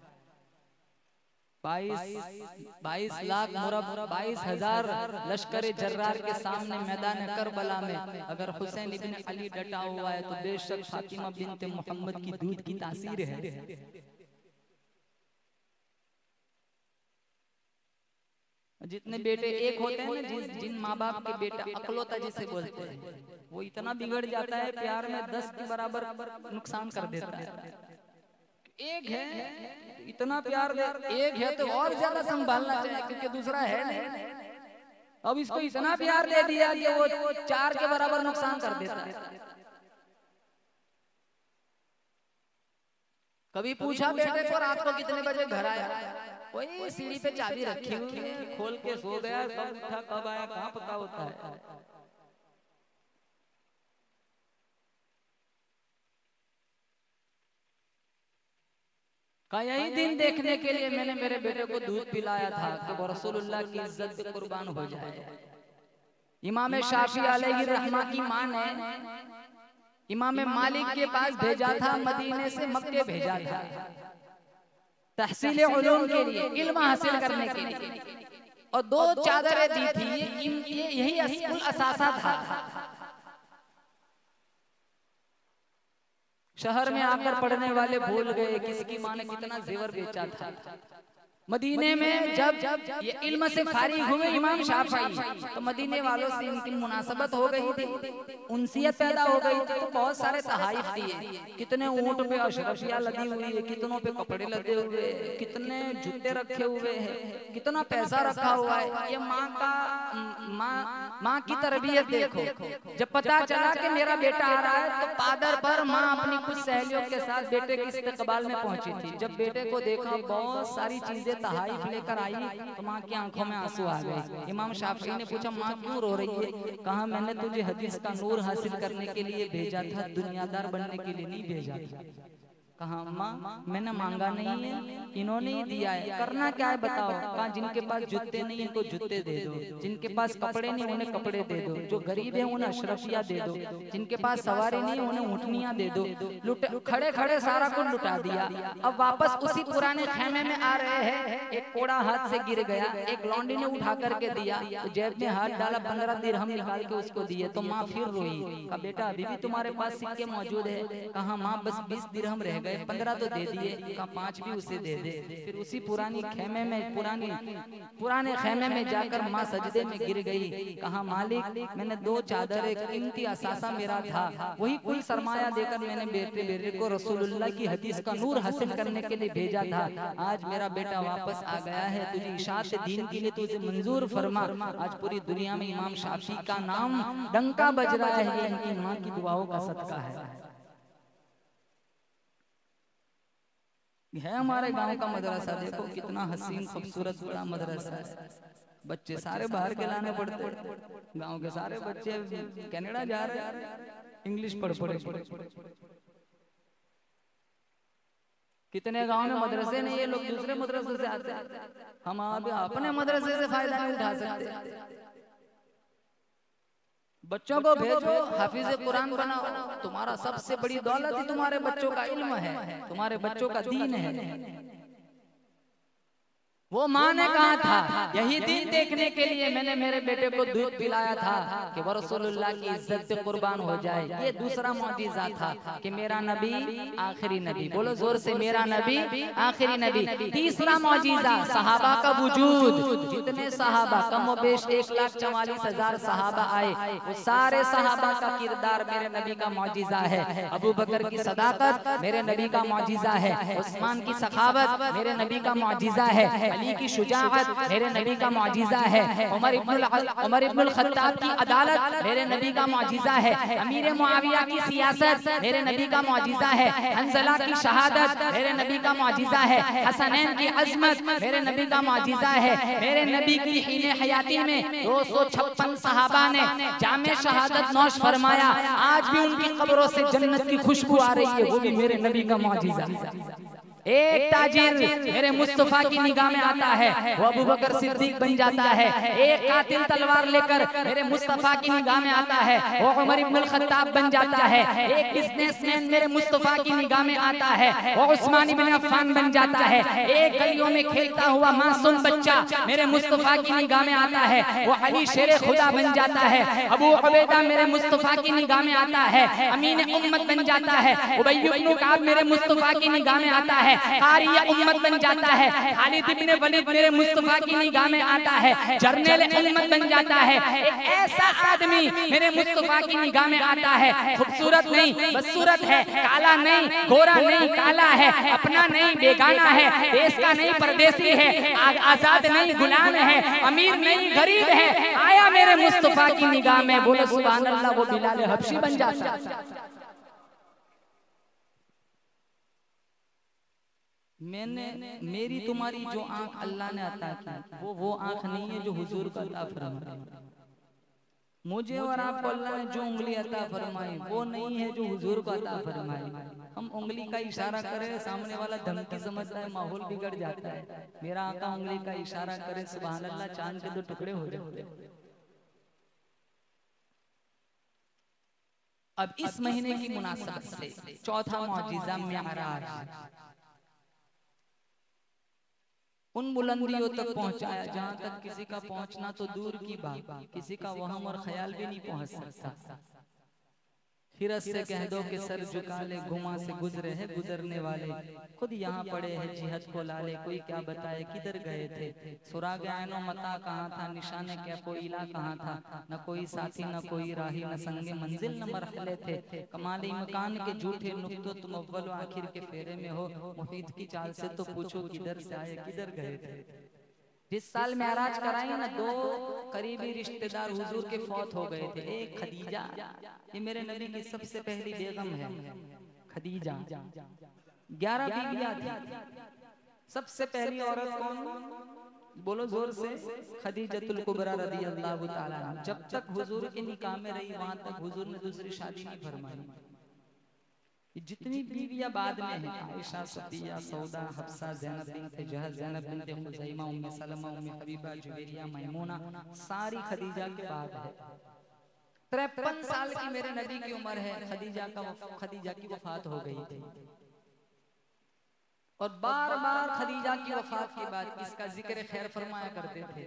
22 लाख मुरब 22,000 लश्कर जर्रार के सामने मैदान करबला में अगर हुसैन इब्न अली डटा हुआ है तो बेशक फातिमा बिनते मोहम्मद की दूध की तासीर है। जितने बेटे एक होते हैं ना, जिन माँ बाप के बेटा अकलौता जिसे बोलते हैं, वो इतना बिगड़ जाता है प्यार में 10 के बराबर नुकसान कर देता है। एक है इतना प्यार दे, एक है तो और ज्यादा संभालना चाहिए क्योंकि दूसरा है नहीं। अब इसको इतना प्यार दे दिया कि वो 4 के बराबर नुकसान कर देता है। कभी पूछा बेटे को रात को कितने बजे घर आया, वही सीढ़ी पे चाबी रखी हुई है, खोल के सो गया, सब उठा कब आया कहाँ पता होता है। यही दिन देखने के लिए मैंने मेरे बेटे को दूध पिलाया था कि वो रसूलुल्लाह की इज्जत पे कुर्बान हो जाए। इमाम शाफी अलैहि रहमा की मां ने इमाम मालिक के पास भेजा था, मदीने से मक्के भेजा था तहसील उलूम के लिए, इल्म हासिल करने के लिए, और 2 चादरें दी थी। यही अस्कुल असासा था। शहर में आकर पढ़ने वाले भूल गए किसकी माँ ने कितना जेवर बेचा था। मदीने में जब ये इल्म से फारिग हुए इमाम शाफी, तो मदीने वालों से इनकी मुनासबत हो गई थी, उनसियत पैदा हो गई थी, तो बहुत सारे तहाइफ दिए। कितने ऊंट पे अशरफिया लदी हुई है, कितनों पे कपड़े लदे हुए, कितने जूते रखे हुए हैं, कितना पैसा रखा हुआ है। ये माँ की तरबियत देखो। जब पता चला कि मेरा बेटा आ रहा है तो पादर पर माँ अपनी कुछ सहेलियों के साथ बेटे के इस्तकबाल में पहुंची थी। जब बेटे को देखा, बहुत सारी चीजें तहाइफ लेकर आई, तो माँ की आंखों में आंसू आ गए। इमाम शाफी ने पूछा माँ क्यों रो रही है? कहा मैंने तुझे हदीस का नूर हासिल करने के लिए भेजा था, दुनियादार बनने के लिए नहीं भेजा था। कहा अम्मा मैंने मांगा नहीं है, इन्होंने ही दिया है, करना क्या है बताओ। कहा जिनके पास जूते नहीं है उनको जूते दे दो, जिनके पास कपड़े नहीं उन्हें कपड़े दे दो, जो गरीब है उन्हें अशरफिया दे दो, जिनके पास सवारी नहीं उन्हें ऊँटनियां दे दो। खड़े खड़े सारा कुछ लुटा दिया। अब वापस उसी पुराने खेमे में आ रहे हैं, एक कोड़ा हाथ से गिर गया, एक लौंडी ने उठा करके दिया, तो जेब में हाथ डाला, 15 दिरहम निकाल के उसको दिए, तो माँ फिर रोई। कहा बेटा अभी भी तुम्हारे पास सिक्के मौजूद है? कहा माँ बस 20 दिरहम रह गए, 15 तो दे दिए। कहा 5 भी उसे दे दे। फिर उसी पुरानी खेमे में पुराने खेमे में जाकर माँ सजदे में गिर गई। कहा मालिक मैंने 2 चादर, एक कीमती असासा मेरा था, वही कुल सरमाया देकर मैंने बेटे को रसूलुल्लाह की हदीस का नूर हासिल करने के लिए भेजा था। आज मेरा बेटा वापस आ गया है, तुझे इशाअत दीन के लिए तुझे मंजूर फरमा। आज पूरी दुनिया में इमाम शाफी का नाम डंका बज रहा है, ये इनकी माँ की दुआओं का सदका है। हमारे गांव का मदरसा देखो कितना हसीन खूबसूरत बड़ा मदरसा है। बच्चे सारे बाहर के लाने पड़ते, गांव के सारे बच्चे कनाडा जा रहे हैं, इंग्लिश पढ़। कितने गांव में मदरसे नहीं, ये लोग दूसरे मदरसे से आते हैं। हम अपने मदरसे से फायदा नहीं उठा सकते। बच्चों को भेजो, हाफिज कुरान बनाओ। तुम्हारा सबसे बड़ी दौलत ही तुम्हारे बच्चों का इल्म है, तुम्हारे बच्चों का दीन है। वो माँ ने कहा था, यही दिन देखने के लिए मैंने मेरे बेटे को दूध पिलाया था कि वो रसूलुल्लाह की इज्जत पे कुर्बान हो जाए। ये दूसरा मौजिज़ा था कि मेरा नबी आखिरी नबी, बोलो जोर से, मेरा नबी आखिरी नबी। तीसरा मौजिज़ा सहाबा का वजूद। जितने सहाबा, कम व बेश 1,44,000 सहाबा आए, वो सारे सहाबा का किरदार मेरे नबी का मौजिज़ा है। अबू बकर की सदाकत मेरे नबी का मौजिज़ा है। उस्मान की सखावत मेरे नबी का मौजिज़ा है। अली की शुजाअत मेरे नबी का मौजिज़ा है। उमर इब्नुल खत्ताब की अदालत मेरे नबी का मौजिज़ा है। अमीर मुआविया की सियासत मेरे नबी का मौजिज़ा है। हंज़ला की शहादत मेरे नबी का मौजिज़ा है। हसनैन की अज़मत मेरे नबी का मौजिज़ा है। मेरे नबी की हीने हयाती में 256 सहाबा ने जामे शहादत नौश फरमाया। आज भी उनकी कब्रों से जन्नत की खुशबू आ रही है, वो भी मेरे नबी का मौजिज़ा। एक ताजिर मेरे मुस्तफा की निगाह में आता है, वो अबू बकर सिद्दीक बन जाता है। एक कातिल तलवार लेकर मेरे मुस्तफा की निगाह में आता है, वो उमर इब्नुल खत्ताब बन जाता है। एक बिजनेसमैन मेरे मुस्तफा की निगाह में आता है, वो उस्मान इब्न अफ़्फ़ान बन जाता है। एक गलियों में खेलता हुआ मासूम बच्चा मेरे मुस्तफा की निगाह में आता है, वो अली शेर खुदा बन जाता है। अबू उबैदा मेरे मुस्तफा की निगाह में आता है, अमीन उम्मत बन जाता है। उबई इब्न काब मेरे मुस्तफा की निगाह में आता है, कारिया उम्मत बन जाता है। खालिद इब्न वलीद मेरे मुस्तफा की निगाह में आता है, जर्नल उम्मत बन जाता है। एक ऐसा आदमी मेरे मुस्तफा की निगाह में आता है, खूबसूरत नहीं बदसूरत है, काला नहीं गोरा नहीं काला है, अपना नहीं बेगाना है, देश का नहीं परदेसी है, आजाद नहीं गुलाम है, अमीर नहीं गरीब है, आया मेरे मुस्तफा की निगाह में, बोलो सुभान अल्लाह, वो बिलाल हबशी बन जाता है। मेरी तुम्हारी जो आंख अल्लाह ने अता की, वो आंख नहीं है जो हुजूर का अता फरमाई। मुझे और आपको अल्लाह ने जो उंगली अता फरमाई, वो नहीं है जो हुजूर को अता फरमाई। हम उंगली का इशारा करें, सामने वाला धमकी समझता है, माहौल बिगड़ जाता है। मेरा आका उंगली का इशारा करे, सुभान अल्लाह, चांद के 2 टुकड़े हो जाते। अब इस महीने की मुनासबत से चौथा मौजिज़ा मेराज, उन बुलंदियों तक पहुंचाया जहां तक किसी का पहुंचना तो दूर की बात, किसी का वहम और ख्याल भी नहीं पहुंच सकता। हिरस से कह दो कि सर झुका ले, गुमा से गुजरे हैं गुजरने वाले, खुद यहाँ पड़े हैं जिहद को लाले, कोई क्या बताए किधर गए थे। सुराग ऐनो मता कहाँ था, निशाने क्या कोई इला कहाँ था, न कोई साथी न कोई राही, न संगे मंजिल न मरहले थे। कमाली मकान के झूठे नुक्तों, तुम अव्वल आखिर के फेरे में हो, मुफीद की चाल से तो पूछो किधर से आए किधर गए थे। जिस साल मेराज कराई ना, 2 करीबी रिश्तेदार हुजूर के फौत हो गए थे। एक खदीजा, ये मेरे नबी की सबसे पहली बेगम है खदीजा। 11 बीवियां थी, सबसे पहली औरत कौन, बोलो जोर से, खदीजतुल कुबरा रज़ियल्लाहु ताला। जब तक हुजूर के निकाह में रही, वहां तक हुजूर ने दूसरी शादी नहीं फरमाई। जितनी बीवियां बाद में हैं, आयशा, सफिया, सौदा, हफ्सा, ज़ैनब बिन्त जहश, ज़ैनब बिन्त खुज़ैमा, उम्मे सलमा, उम्मे हबीबा, जुवैरिया, मैमूना, सारी खदीजा के बाद है। 53 साल की मेरे नबी की उम्र है, खदीजा की वफात हो गई थी। और बार बार खदीजा की वफात के बाद इसका जिक्र खैर फरमाया करते थे।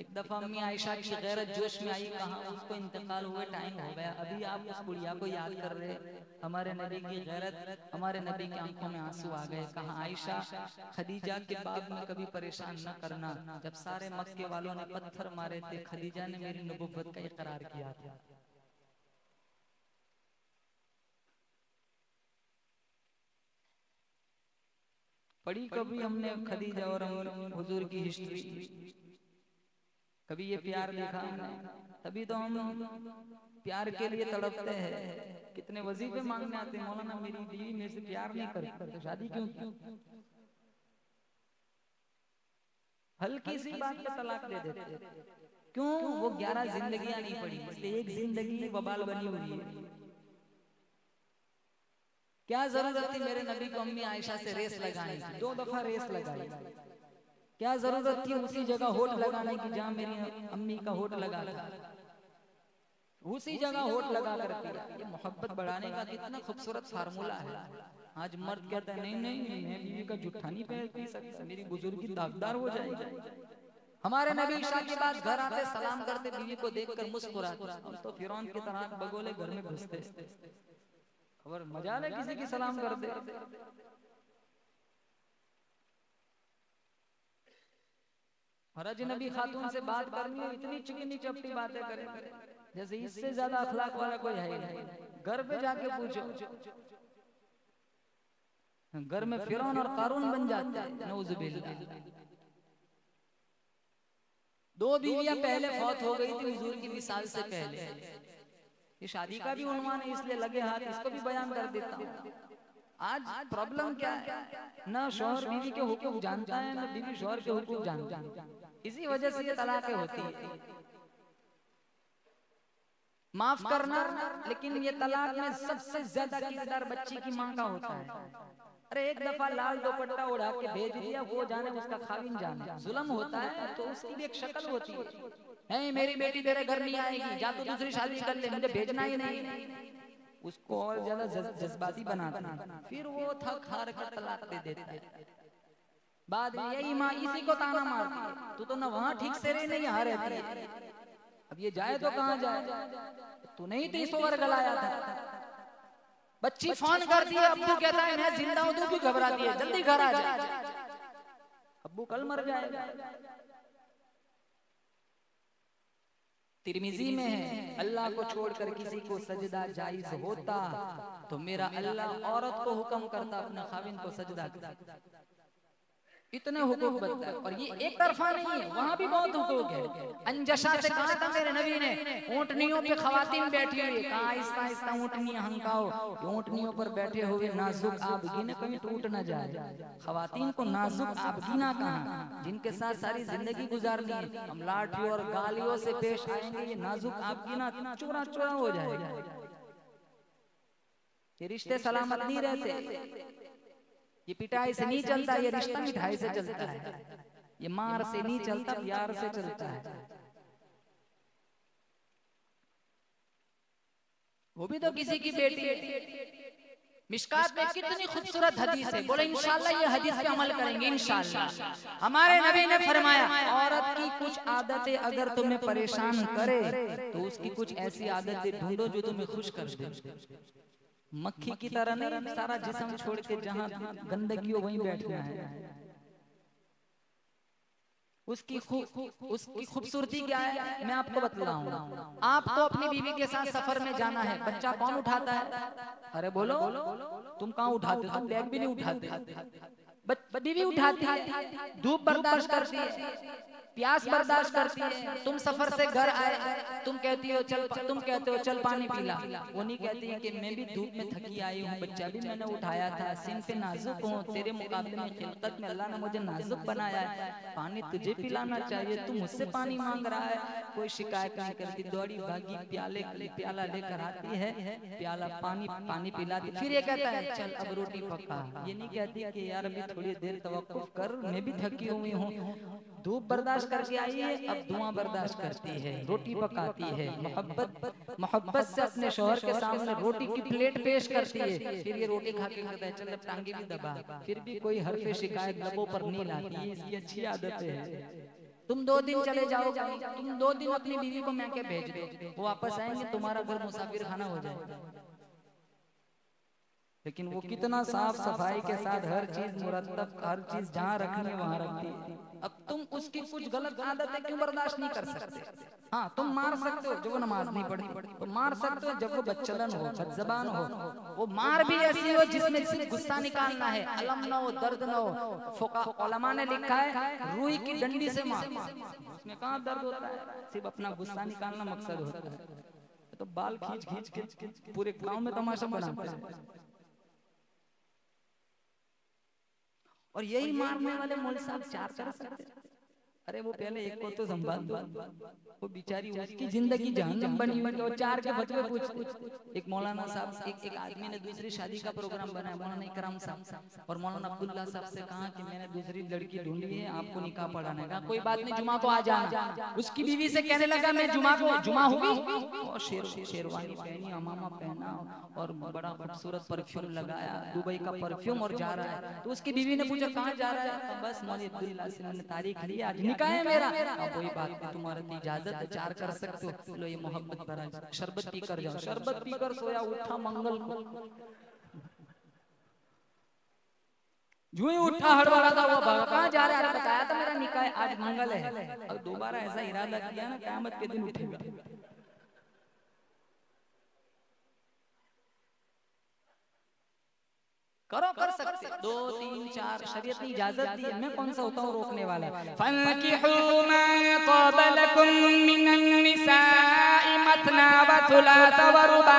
एक दफा अम्मी आयशा की गैरत जोश में आई, कहा उसको इंतकाल हुए टाइम हो गया, अभी आप उस बुढ़िया को याद कर रहे। हमारे नबी की गैरत, हमारे नबी की आंखों में आंसू आ गए। कहा आयशा, खदीजा के बाब में कभी परेशान न करना। जब सारे मक्के वालों ने पत्थर मारे थे, खदीजा ने मेरी नबुव्वत का इकरार किया था। पढ़ी कभी हमने खदीजा और हुजूर की हिस्ट्री, कभी ये प्यार देखा हमने, तभी तो हम प्यार के लिए तड़पते हैं। कितने वजीफे मांगने आते हैं, मौलाना मेरी बीवी मेरे से प्यार नहीं करती तो शादी क्यों की। हल्की सी बात पे तलाक दे देते, क्यों, वो 11 जिंदगियां नहीं पड़ी, इसलिए एक जिंदगी बबाल बनी हुई है। क्या जरूरत थी मेरे नबी को अम्मी आयशा से रेस लगाने की, 2 दफा रेस लगाई। क्या जरूरत थी उसी जगह होठ लगाने की जहां मेरी अम्मी का होठ लगा था, उसी जगह होठ लगा कर पिया। ये मोहब्बत बढ़ाने का कितना खूबसूरत फार्मूला है। आज मर्द कहता है नहीं नहीं मैं बीवी का जूठा नहीं पी सकता, मेरी बुजुर्गी दागदार हो जाएगी। हमारे नबी ईशा के बाद घर आते सलाम करते बीवी को देखकर मुस्कुराते, हम तो फिरौन की तरह बगोले घर में घुसते। खबर मजा है किसी की सलाम करते। और अजनबी खातून से बात करनी है, इतनी चिकनी चपटी बातें करें जैसे इससे ज्यादा अखलाक वाला कोई है नहीं। घर पे जाके पूछो, घर में फिरौन और कारून बन जाते हैं, नऊजुबिल्लाह। 2 बीवियां पहले फौत हो गई थी हुजूर की विसाल से पहले। ये शादी का भी उन्वान है इसलिए लगे हाथ इसको भी बयान कर देता हूँ। आज प्रॉब्लम क्या है, ना शौहर बीवी के हुकूक जानता है, ना बीवी शौहर के हुकूक जानता है। इसी वजह से ये तलाक़ें होती है। माफ करना, लेकिन ये तलाक में सबसे ज्यादा किरदार बच्ची की माँ का होता है। अरे एक दफा लाल दुपट्टा उड़ा के भेज दिया, वो जाने उसका खाविन जाने। जुल्म होता है तो उसकी भी एक शक्ल होती है। मेरी बेटी तेरे घर नहीं आएगी, जा तो दूसरी शादी कर ले, मुझे भेजना ही नहीं। उसको और ज्यादा जज्बाती बनाता, फिर वो थक हार कर तलाक दे देता है। बाद में यही माँ इसी को ताना मारती, तू तो ना वहाँ ठीक से रही नहीं यहाँ रहती है, अब ये जाए तो कहाँ जाए, तू नहीं तो सोवर गलाया था। बच्ची फोन करती है, अब्बू कहता है मैं जिंदा हूँ, तू भी घबराती है, जल्दी घर आ जा, अब्बू कल मर जाएगा। तिरमिजी में है, अल्लाह को छोड़कर किसी को सजदा जायज होता तो मेरा अल्लाह औरत को हुक्म करता अपने खाविन को सजदा करता। इतने हुकूक बनता है। और ये एक तरफा नहीं है, वहाँ भी बहुत हुकूक है। अंजशा से कहा था मेरे नबी ने, ऊँटनियों पे खवातीन बैठी हुई, कहा आहिस्ता आहिस्ता ऊँटनियाँ हंकाओ। ऊँटनियों पर बैठे हुए नाजुक आबगीने कहीं टूट न जाए। खवातीन को नाजुक आबगीना कहा, जिनके साथ सारी जिंदगी गुजारनी है, हम लाठियों और गालियों से पेश आएंगे, ये नाजुक आबगीना चूरा चूरा हो जाएगा। ये रिश्ते सलामत नहीं रहते। ये पिटाई से नहीं चलता, ये रिश्ता मिठाई से चलता है। ये मार से नहीं चलता, प्यार से चलता है। वो भी तो किसी की बेटी। मिशकात में कितनी खूबसूरत हदीस है, बोले इंशाल्लाह ये हदीस पे अमल करेंगे इंशाल्लाह। हमारे नबी ने फरमाया, औरत की कुछ आदतें अगर तुम्हें परेशान करे तो उसकी कुछ ऐसी आदतें ढूंढो जो तुम्हें खुश कर दे। मक्खी की तरह नहीं, सारा जिस्म छोड़ के जहाँ गंदगी हो वहीं बैठना है। उसकी खूबसूरती क्या है मैं आपको बतलाऊं। आपको अपनी बीवी के साथ सफर में जाना है, बच्चा कौन उठाता है? अरे बोलो, तुम कहाँ उठाते हो? तुम बैग भी नहीं उठाते। बीवी उठाती है, धूप बर्दाश्त करती है, प्यास बर्दाश्त करती है। तुम सफर से घर आए, तुम कहती हो चल पानी पिला। वो नहीं कहती है कि मैं भी धूप में थकी आई हूँ, बच्चा भी मैंने उठाया था, सिन पे नाजुक हूँ, तेरे मुकाबले में खिलकत में अल्लाह ने मुझे नाजुक बनाया है, पानी तुझे पिलाना चाहिए, तू मुझसे पानी मांग रहा है। कोई शिकायत नहीं करती, दौड़ी भागी प्याला लेकर आती है, प्याला पानी पिलाती, फिर ये कहता है चल अब रोटी पका। ये नहीं कहती कि यार अभी थोड़ी देर तवक्कुफ कर, मैं भी थकी हुई हूँ, धूप बर्दाश्त करके आई है, अब धुआं बर्दाश्त करती है, रोटी पकाती है, मोहब्बत से अपने शौहर के सामने रोटी की प्लेट पेश करती है। फिर ये रोटी खा के कहता है चल अब टांगे भी दबा, फिर भी कोई हरफ शिकायत लबों पर नहीं लाती है। इसकी अच्छी आदत है। तुम 2 दिन चले जाओ, तुम 2 दिन अपनी बीवी को मैं के भेज दो, वो वापस आएंगे, तुम्हारा घर मुसाफिर खाना हो जाएगा। लेकिन वो कितना साफ सफाई के साथ हर चीज मुरतब, हर चीज जहाँ रखनी है वहाँ रखती है। अब तुम उसकी कुछ गलत आदतें क्यों बर्दाश्त नहीं कर सकते? हाँ, तुम मार सकते हो जब वो नमाज नहीं पढ़ी, तो मार सकते हो जब वो बच्चलन हो, बदज़बान हो। वो मार भी ऐसी हो जिसमें सिर्फ गुस्सा निकालना है, अलम न हो, दर्द न हो। उलमा ने लिखा है रूई की डंडी से मार, उसमें कहाँ दर्द होता है, सिर्फ अपना गुस्सा निकालना मकसद होता है। तो बाल खींच खींच पूरे गाँव में तमाशा बनाते हैं। और यही मारने वाले मौलवी साहब 4 कर सकते। अरे वो पहले एक को तो संभाल दो, वो बेचारी उसकी जिंदगी जहन्नम बनी बनी। और चार के फतवे पूछ। एक मौलाना साहब एक आदमी ने दूसरी शादी का प्रोग्राम बनाया, मौलाना इकराम साहब, और मौलाना अब्दुल्ला साहब से कहा कि मैंने दूसरी लड़की ढूंढी है, आपको निकाह पढ़ाने का। कोई बात नहीं, जुमा को आ जाना। उसकी बीवी से कहने लगा मैं जुमा होगी, और शेरवानी पहनी, अमामा पहना और बड़ा खूबसूरत परफ्यूम लगाया, दुबई का परफ्यूम, और जा रहा है। तो उसकी बीवी ने पूछा कहाँ जा रहा है? तो बस मौलाना अब्दुल्ला से मैंने तारीख ली, आज निकाह है मेरा। अब वही बात है, तुम्हारी इजाजत है, चार कर सकते हो। लो ये मोहब्बत भरा शरबत पी कर जाओ। शरबत पी कर सोया उठा मंगल को, जो ही उठा हड़बड़ा था वो भागा। कहाँ जा रहा है? बताया था मेरा निकाह है, आज मंगल है। अब दोबारा ऐसा इरादा किया ना, क़यामत के दिन उठेगा। करो, कर सकते 2 3 4, शरीयत ने इजाजत दी है, मैं कौन सा होता हूँ रोकने वाला। फन्किहू मा ताब लकुम मिनन निसाई मथना व थुलाथ व रुबा।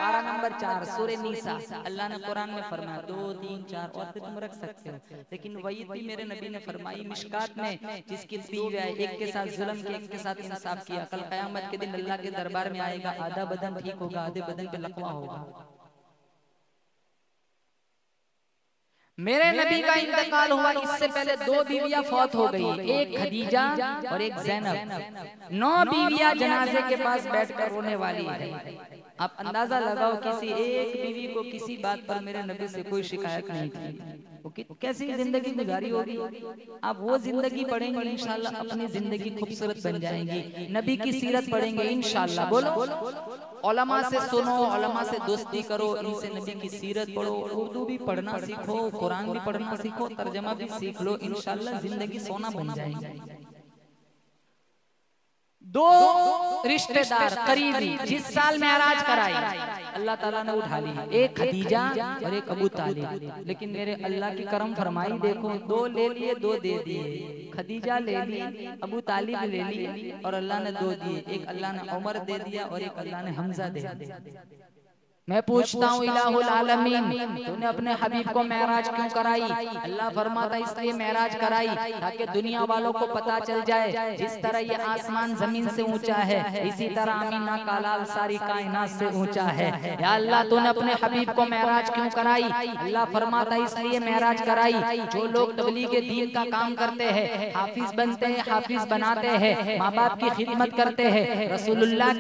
पारा नंबर 4 सूरह निसा। अल्लाह ने कुरान में फरमाया 2 3 4 और तुम रख सकते हो, लेकिन वही थी मेरे नबी ने फरमाई मिशकात में, जिसकी बीवी है एक के साथ जुल्म किया, एक के साथ इंसाफ किया, कल क़यामत के दिन अल्लाह के दरबार में आएगा, आधा बदन ठीक होगा, आधे बदन पे लकवा होगा। मेरे नबी का इंतकाल हुआ, इससे पहले 2 बीवियां फौत हो गई, एक खदीजा और एक ज़ैनब। 9 बीवियां जनाजे के पास बैठकर रोने वाली है। आप अंदाजा लगाओ, किसी एक बीवी को किसी बात पर मेरे नबी से कोई शिकायत नहीं थी, वो कैसी जिंदगी गुजारी होगी। आप वो जिंदगी पढ़ेंगे इंशाल्लाह, अपनी जिंदगी खूबसूरत बन जाएंगी। नबी की सीरत पढ़ेंगे इंशाल्लाह। बोलो, उलमा से सुनो, उलमा से दोस्ती करो, इनसे नबी की सीरत पढ़ो, उर्दू भी पढ़ना सीखो, कुरान भी पढ़ना सीखो, तर्जमा भी सीख लो, इंशाल्लाह जिंदगी सोना बन जाएगी। 2 रिश्तेदार करीबी जिस साल मेराज कराई अल्लाह ताला ने उठा ली, एक खदीजा और एक अबू तालिब। लेकिन मेरे अल्लाह की करम फरमाई, देखो 2 ले लिए, 2 दे दिए। खदीजा ले ली, अबू तालिब ले ली, और अल्लाह ने 2 दिए। एक अल्लाह ने उमर दे दिया और एक अल्लाह ने हमजा दे दिया। मैं पूछता हूँ इलाहुल आलमीन, तूने अपने हबीब को मेराज क्यों कराई? अल्लाह फरमाता इसलिए मेराज कराई ताकि दुनिया वालों को पता चल जाए, जिस तरह ये आसमान जमीन से ऊंचा है, इसी तरह अमीना का लाल सारी कायनात से ऊंचा है। या अल्लाह तूने अपने हबीब को मेराज क्यों कराई? अल्लाह फरमाता इसलिए मेराज कराई, जो लोग तबलीग दीन का काम करते हैं, हाफिज बनते हैं, हाफिज बनाते हैं, माँ बाप की खिदमत करते हैं, रसूलुल्लाह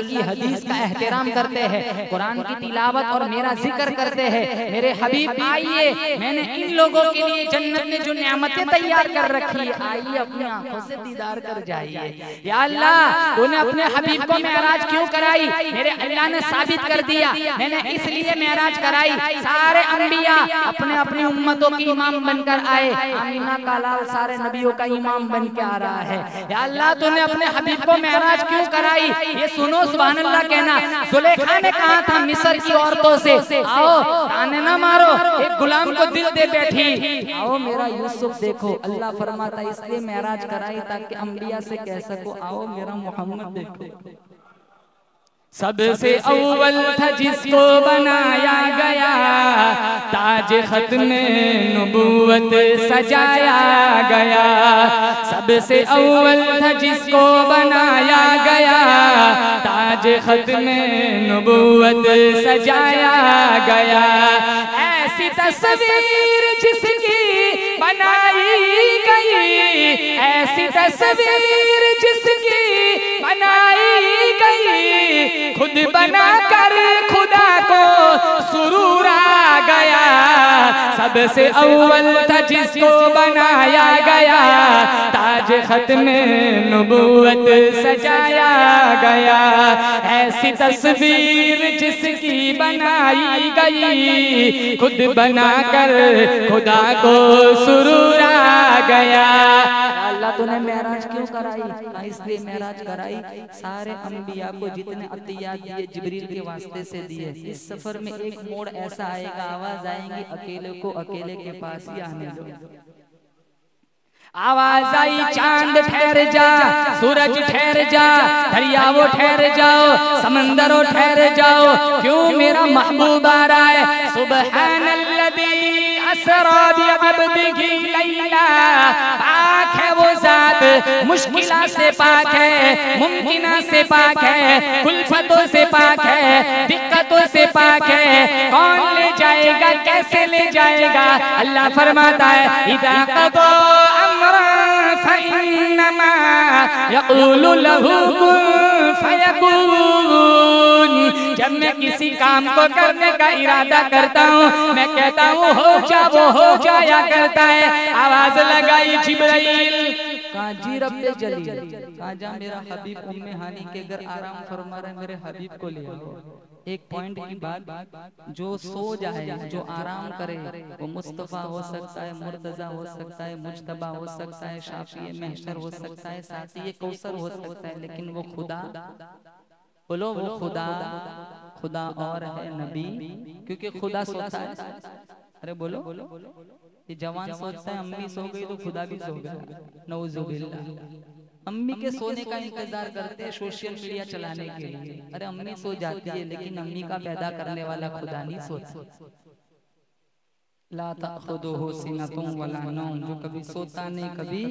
की हदीस का एहतराम करते हैं, कुरान की तिलावत और मेरा जिक्र करते हैं, मेरे हबीब आइए, मैंने इन लोगों के लिए जन्नत में जो नेमतें तैयार कर रखी है, आइए अपनी आंखों से दीदार कर जाइए। या अल्लाह तूने अपने हबीब को मेराज क्यों कराई? मेरे अल्लाह ने साबित कर दिया, मैंने इसलिए मेराज कराई, सारे अंबिया अपने अपनी उम्मतों की इमाम बनकर आए, आमीना का लाल सारे नबियों का इमाम बन के आ रहा है। या अल्लाह तूने अपने हबीब को मेराज क्यों कराई? ये सुनो, सुभान अल्लाह कहना। जुलेखा ने कहा था मिस्र की औरतों से, आओ ताने ना मारो, एक गुलाम को दिल दे बैठी, आओ मेरा यूसुफ देखो। अल्लाह फरमाता इसलिए मेराज कराई ताकि अंबिया से कह सको, आओ मेरा मोहम्मद देखो। सबसे अव्वल था जिसको बनाया गया, ताज खत्म नबूवत सजाया गया। सबसे अव्वल था जिसको बनाया गया, ताज खत्म नबूवत सजाया गया। ऐसी तस्वीर जिसकी बनाई गई, ऐसी तस्वीर जिसकी बनाई गई, खुद बनाकर खुदा को सुरूर आ गया। सबसे अव्वल था जिसको बनाया गया, ताज खत्म नबूवत सजाया गया। ऐसी तस्वीर जिसकी बनाई गई, खुद बनाकर खुदा को सुरूर आ गया। अल्लाह तूने मेराज क्यों कराई? इसलिए मेराज कराई, सारे अंबिया को जितने अतियात दिए जिब्रील के वास्ते से दिए। इस सफर में एक मोड़ ऐसा आएगा, आवाज आएंगी, अकेले को अकेले के पास ही आने दो। आवाज आई चांद ठहर जा, सूरज ठहर जा, दरियाओ ठहर जाओ, समंदरों ठहर जाओ, क्यों मेरा महबूब आ रहा है। सुबहानल्लज़ी असरा बिअब्दिही लैला, पाक है वो जात, मुश्किला से पाक है, मुमकिना से पाक है, कुल्फतों से पाक है, दिक्कतों से पाक है। कौन ले जाएगा, कैसे ले जाएगा। अल्लाह फरमाता है इज़ा क़ज़ा अम्रन फ़इन्नमा यक़ूलु लहू कुन फ़यकून। जब मैं किसी काम को करने का इरादा करता हूँ, मैं कहता हूँ हो जा, वो हो जाया करता है। आवाज लगाई जिब्राइल, काजी रब्बे जलील, काजा मेरा हबीब उम्मे हानी के घर आराम फरमा रहे, मेरे हबीब को ले आओ। एक पॉइंट की बात, जो सो जाए, जो आराम करे, वो मुस्तफा हो सकता है, मुर्तजा हो सकता है, मुज्तबा हो सकता है, शाफी महशर हो सकता है, साथी कौसर हो सकता है, लेकिन वो खुदा, बोलो वो खुदा, खुदा और है नबी, क्योंकि खुदा सोता है। अरे बोलो, ये जवान सोचता है अम्मी सो गई तो खुदा भी सो गया, नऊजुबिल्लाह। अम्मी के सोने का इंतजार करते हैं सोशल मीडिया चलाने के लिए। अरे अम्मी सो जाती है, लेकिन अम्मी का पैदा करने वाला खुदा नहीं सोता। ला ताखुदुहु सिनतुन वला नौम, जो कभी सोता नहीं, कभी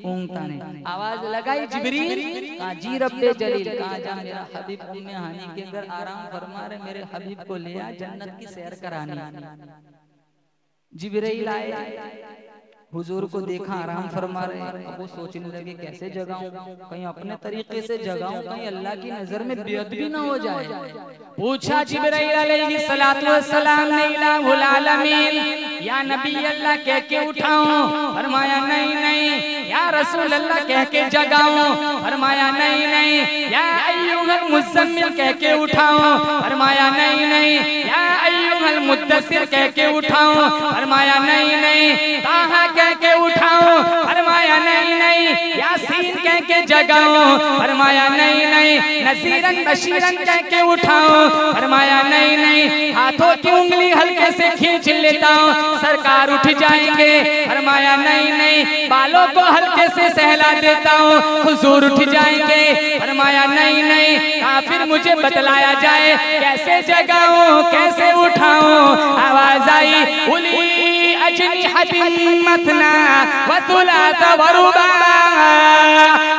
ऊँगता नहीं। आवाज लगाई जिब्रील, काजी रब्बे जलील, कहा जा मेरा हबीब उम्मे हानी के घर आराम फरमा रहे, मेरे हबीब को ले आ, जन्नत की सैर करानी। जिब्रील आए, हुजूर को देखा आराम फरमा रहे हैं। अब वो सोचने लगे कैसे जगाऊं, कहीं अपने तरीके से जगाऊं, कहीं अल्लाह की नजर में बेअदबी ना हो जाए। पूछा जिब्राइल अलैहिस्सलातु वस्सलाम ने इलाहुल आलमीन, या नबी अल्लाह कह के उठाऊं? फरमाया नहीं नहीं। या रसूल अल्लाह कह के जगाऊं? फरमाया नहीं नहीं। या अय्युहल मुज़म्मिल कह के उठाऊं? फरमाया नहीं नहीं। या अय्युहल मुद्दस्सिर कह के उठाऊं? फरमाया नहीं नहीं। ताहा कह के उठाऊं? फरमाया नहीं नहीं। यासीन कह के जगाऊं? फरमाया नहीं नहीं। नज़ीरन बशीरन कह के उठाऊं? फरमाया नहीं नहीं। हाथों की उंगली हल्के से खींच लेता हूं, सरकार उठ जाएंगे? फरमाया नहीं नहीं। बालों को हल्के से सहला देता हूं, हुजूर उठ जाएंगे? फरमाया नहीं नहीं। फिर मुझे बतलाया जाए कैसे जगाऊं, कैसे उठाऊं? आवाज आई उली अजनिहतिन मथना व थुलाथा व रुबा।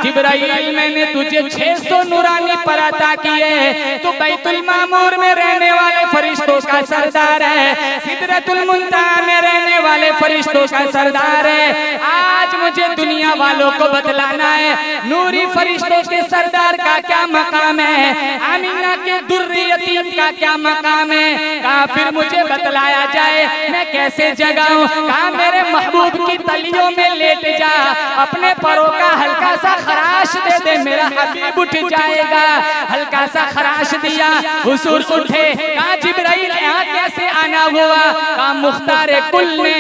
जिब्राइल मैंने तुझे 600 नूरानी पर अता किए, तो बैतुल मामूर में रहने वाले फरिश्तों का सरदार है, सिदरतुल मुंतहा में रहने वाले फरिश्तों का सरदार है। आज मुझे दुनिया वालों को बतलाना है नूरी फरिश्तों के सरदार का क्या मकाम है, आमीना के दुर्रे यतीम का क्या मकाम है। कहा फिर मुझे बतलाया जाए मैं कैसे जगाऊं? कहा मेरे महबूब की तलियों में लेट जा, अपने परों का हल्का सा खराश दे दे, मेरा हबीब उठ जाएगा। हल्का सा खराश दिया, हुजूर उठे। कहा जिब्राइल यहाँ कैसे आना हुआ? कहा मुख्तार कुल ने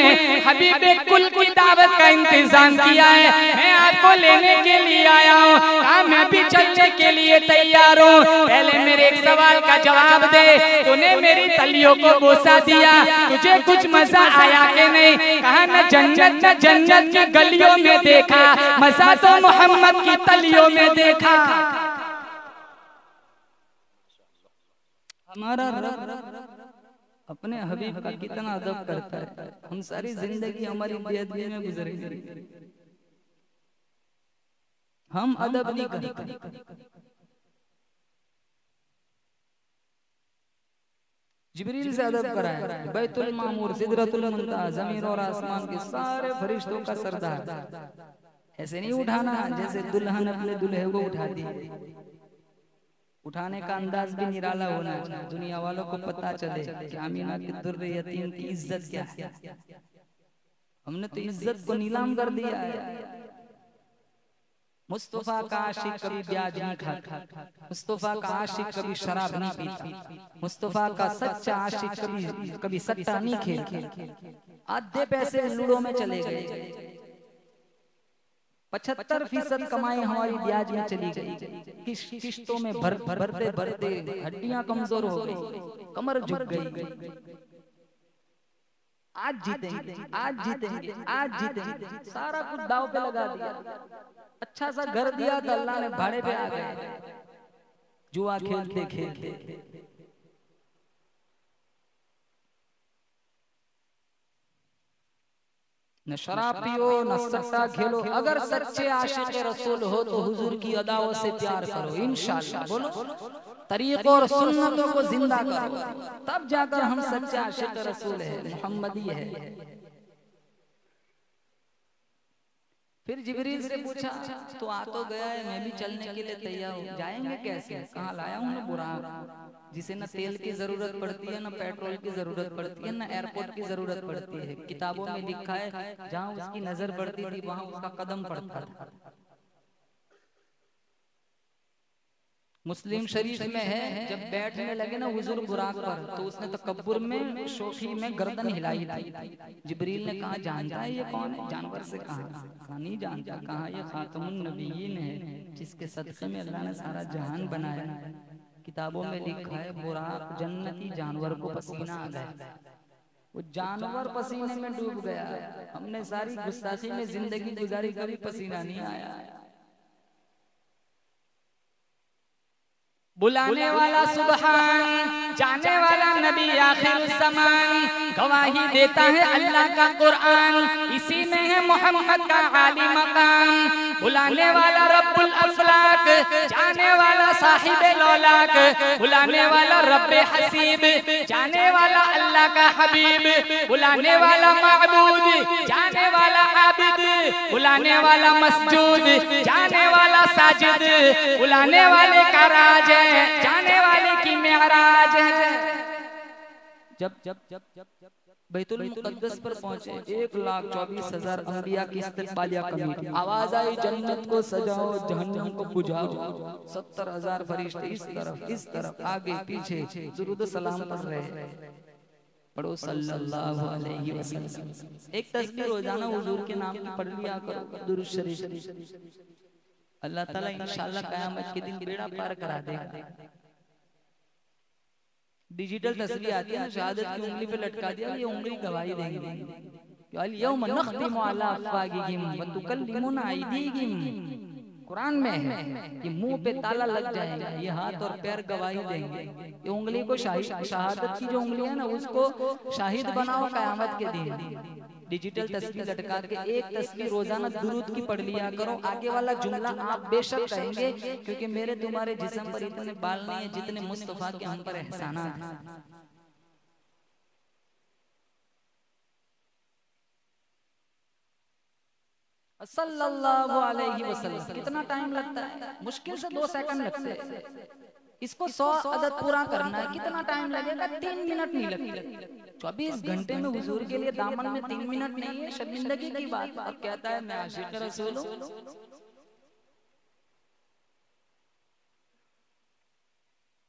हबीब कुल की दावत का इंतजाम किया है, मैं आपको लेने के लिए आया हूँ। कहा मैं भी चलने के लिए तैयार हूँ, पहले मेरे एक सवाल का जवाब दे। तूने मेरी तलियों को बोसा दिया, तुझे कुछ मजा आया कि नहीं? कहा न जन्नत न जन्नत की गलियों में देखा, मजा तो मोहम्मद की तलियों में देखा। हमारा रब अपने हबीब का कितना अदब करता है। हम सारी जिंदगी हमारी बेअदबी में गुजर गई, हम अदब नहीं करते। जिब्रील से अदब कराया, बैतुल मामूर, सिदरतुल मुंतहा, जमीन और आसमान के सारे फरिश्तों का सरदार। ऐसे नहीं उठाना जैसे दुल्हन अपने दूल्हे को उठाती है। उठाने का अंदाज भी निराला होना चाहिए, दुनिया वालों को पता चले कि आमीना के दुर्रे यतीम की इज्जत क्या है। हमने तो इज्जत को नीलाम कर दिया है। मुस्तफा का आशिक कभी ब्याज नहीं खाता, मुस्तफा का आशिक कभी शराब नहीं पीता, मुस्तफा का सच्चा आशिक कभी सट्टा नहीं खेलता। आधे पैसे लूडो में चले गए, 75% कमाई हमारी ब्याज में चली गई, किश्तों में भरते भरते हड्डियां कमजोर हो गई, कमर झुक गई। आज जीतेंगे, आज जीतेंगे, आज जीतेंगे, सारा कुछ दाव पे लगा दिया। अच्छा सा घर दिया तो अल्लाह ने भाड़े पे आ गए, जुआ खेलते खेलते। न शराब पियो, न सट्टा खेलो, अगर सच्चे आशिक रसूल हो तो हुजूर की अदाओं से प्यार करो इंशाअल्लाह। बोलो तरीक़ों और सुन्नतों को जिंदा करो, तब जाकर हम सच्चे आशिक रसूल है, मोहम्मदी है। फिर जिब्रील से पूछा, तो आ तो गया है, मैं भी चलने के लिए तैयार हूँ, जाएंगे कैसे? कहाँ लाया हूँ ना बुराक, जिसे न तेल की जरूरत पड़ती है, न पेट्रोल की जरूरत पड़ती है, न एयरपोर्ट की जरूरत पड़ती है। किताबों में लिखा है जहाँ उसकी नजर पड़ती थी वहां उसका कदम पड़ता था। मुस्लिम शरीफ में है, जब बैठने लगे ना हुजूर बुराक पर, तो उसने तकब्बुर में शोखी में गर्दन हिलाई थी। जिब्रील ने कहा, जानता है ये कौन है? जानवर से कहा नहीं जानता। कहा ये खातमुन नबीयीन है, जिसके सदक़े में अल्लाह ने सारा जहान बनाया। किताबों में लिखा है बुराक जन्नती जानवर को पसीना आ गया, वो जानवर पसीने में डूब गया। हमने सारी गुस्ताखी में जिंदगी गुजारी, कभी पसीना नहीं आया। बुलाने वाला सुबहान, जाने वाला नबी आखिर ज़मान, गवाही देता है अल्लाह का कुरान, इसी में है मोहम्मद का आली मकाम। बुलाने वाला रब्बुल अफलाक, जाने वाला साहिबे लौलाक, बुलाने वाला रब्बे हसीब, जाने वाला अल्लाह का हबीब, बुलाने वाला माबूद, जाने वाला आबिद, बुलाने वाला मस्जूद, जाने वाला साजिद, बुलाने वाले का राज है, जाने वाले की मेराज है। जब बैतुल मुक़द्दस पर पहुंचे, 1,24,000 अंबिया की इस्तक़बालिया कमेटी, आवाज आई जन्नत को सजाओ, जहन्नम को बुझाओ। 70,000 फरिश्ते इस तरफ आगे पीछे दुरूद सलाम पढ़ रहे। पढ़ो सल्लल्लाहु अलैहि वसल्लम। एक तस्बीह रोजाना हुजूर के नाम की पढ़ लिया करो, दुरूद शरीफ। अल्लाह ताला इंशाअल्लाह क़यामत के दिन बेड़ा पार करा देगा। डिजिटल तस्वीर आती है ना, शहादत की उंगली पे लटका दिया, ये उंगली गवाही देंगे। अल यौम नख्तिमु अला अफ़वाहिहिम व तुकल्लिमुना अयदीहिम, कुरान में है कि मुंह पे ताला लग जाएगा, ये हाथ और पैर गवाही देंगे। ये उंगली को शहादत की जो उंगली है ना, उसको शाहिद बनाओ क़यामत के दिन। डिजिटल तस्वीर लटका के एक तस्वीर रोजाना दुरूद की पढ़ लिया करो। आगे वाला जुमला आप बेशक कहेंगे, क्योंकि मेरे तुम्हारे जिस्म पर इतने बाल नहीं है जितने मुस्तफा के हम पर एहसानात हैं। सल्लल्लाहु अलैहि वसल्लम। कितना टाइम लगता है? मुश्किल से 2 सेकंड लगते हैं। इसको 100 अदद पूरा करना है, कितना टाइम लगेगा? 3 मिनट नहीं लगते। 24 घंटे में हुजूर के लिए दामन में 3 मिनट नहीं है, शर्मिंदगी की बात। और कहता है मैं आशिक रसूल हूं।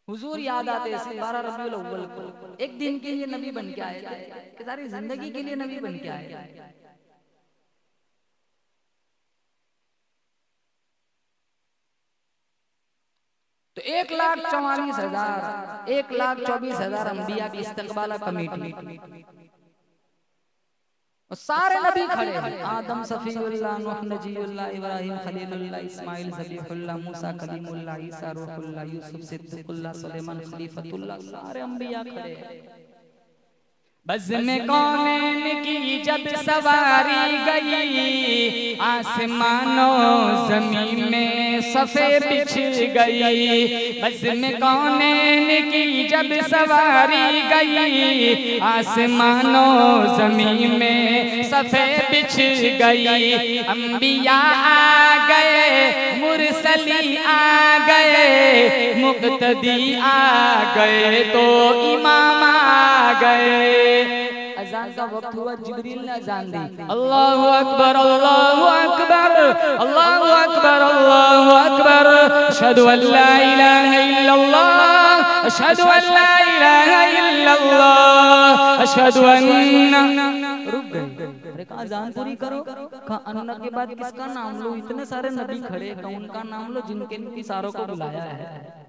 हुजूर याद आते हैं 12 रबीउल अव्वल को, एक दिन के लिए नबी बन के आए थे, कि सारी जिंदगी के लिए नबी बन के आए। तो 1,24,000 अंबिया की इस्तक़बाला कमेटी, और सारे नबी खड़े हैं। आदम सफीउल्लाह, नूह नजीउल्लाह, इब्राहिम खलीलुल्लाह, इस्माइल ज़बीहुल्लाह, मूसा कलीमुल्लाह, ईसा रूहुल्लाह, यूसुफ सिद्दीकुल्लाह, सुलेमान खलीफतुल्लाह, सारे अंबिया खड़े हैं। बज़्म कौनैन की जब सवारी गई, आसमानों ज़मीन में सफ़े बिछ गई। बज़्म कौनैन की जब सवारी गई, आसमानों ज़मीन में सफ़े बिछ गई। अंबिया आ गए, मुरसली आ गए, मुक़्तदी आ गए, तो इमाम आ गए। अज़ान का वक्त हुआ, जिब्रील ने अज़ान दी। अल्लाहु अकबर, अल्लाहु अकबर, अल्लाहु अकबर, अल्लाहु अकबर। अशहदु अल्ला इलाहा इल्लल्लाह, अशहदु अल्ला इलाहा इल्लल्लाह, अशहदु अन्ना। रुक गए। अरे कहा अज़ान पूरी करो। कहा अन्ना के बाद किसका नाम लो? इतने सारे नबी खड़े, कौन का नाम लो जिनके इशारों को बुलाया है।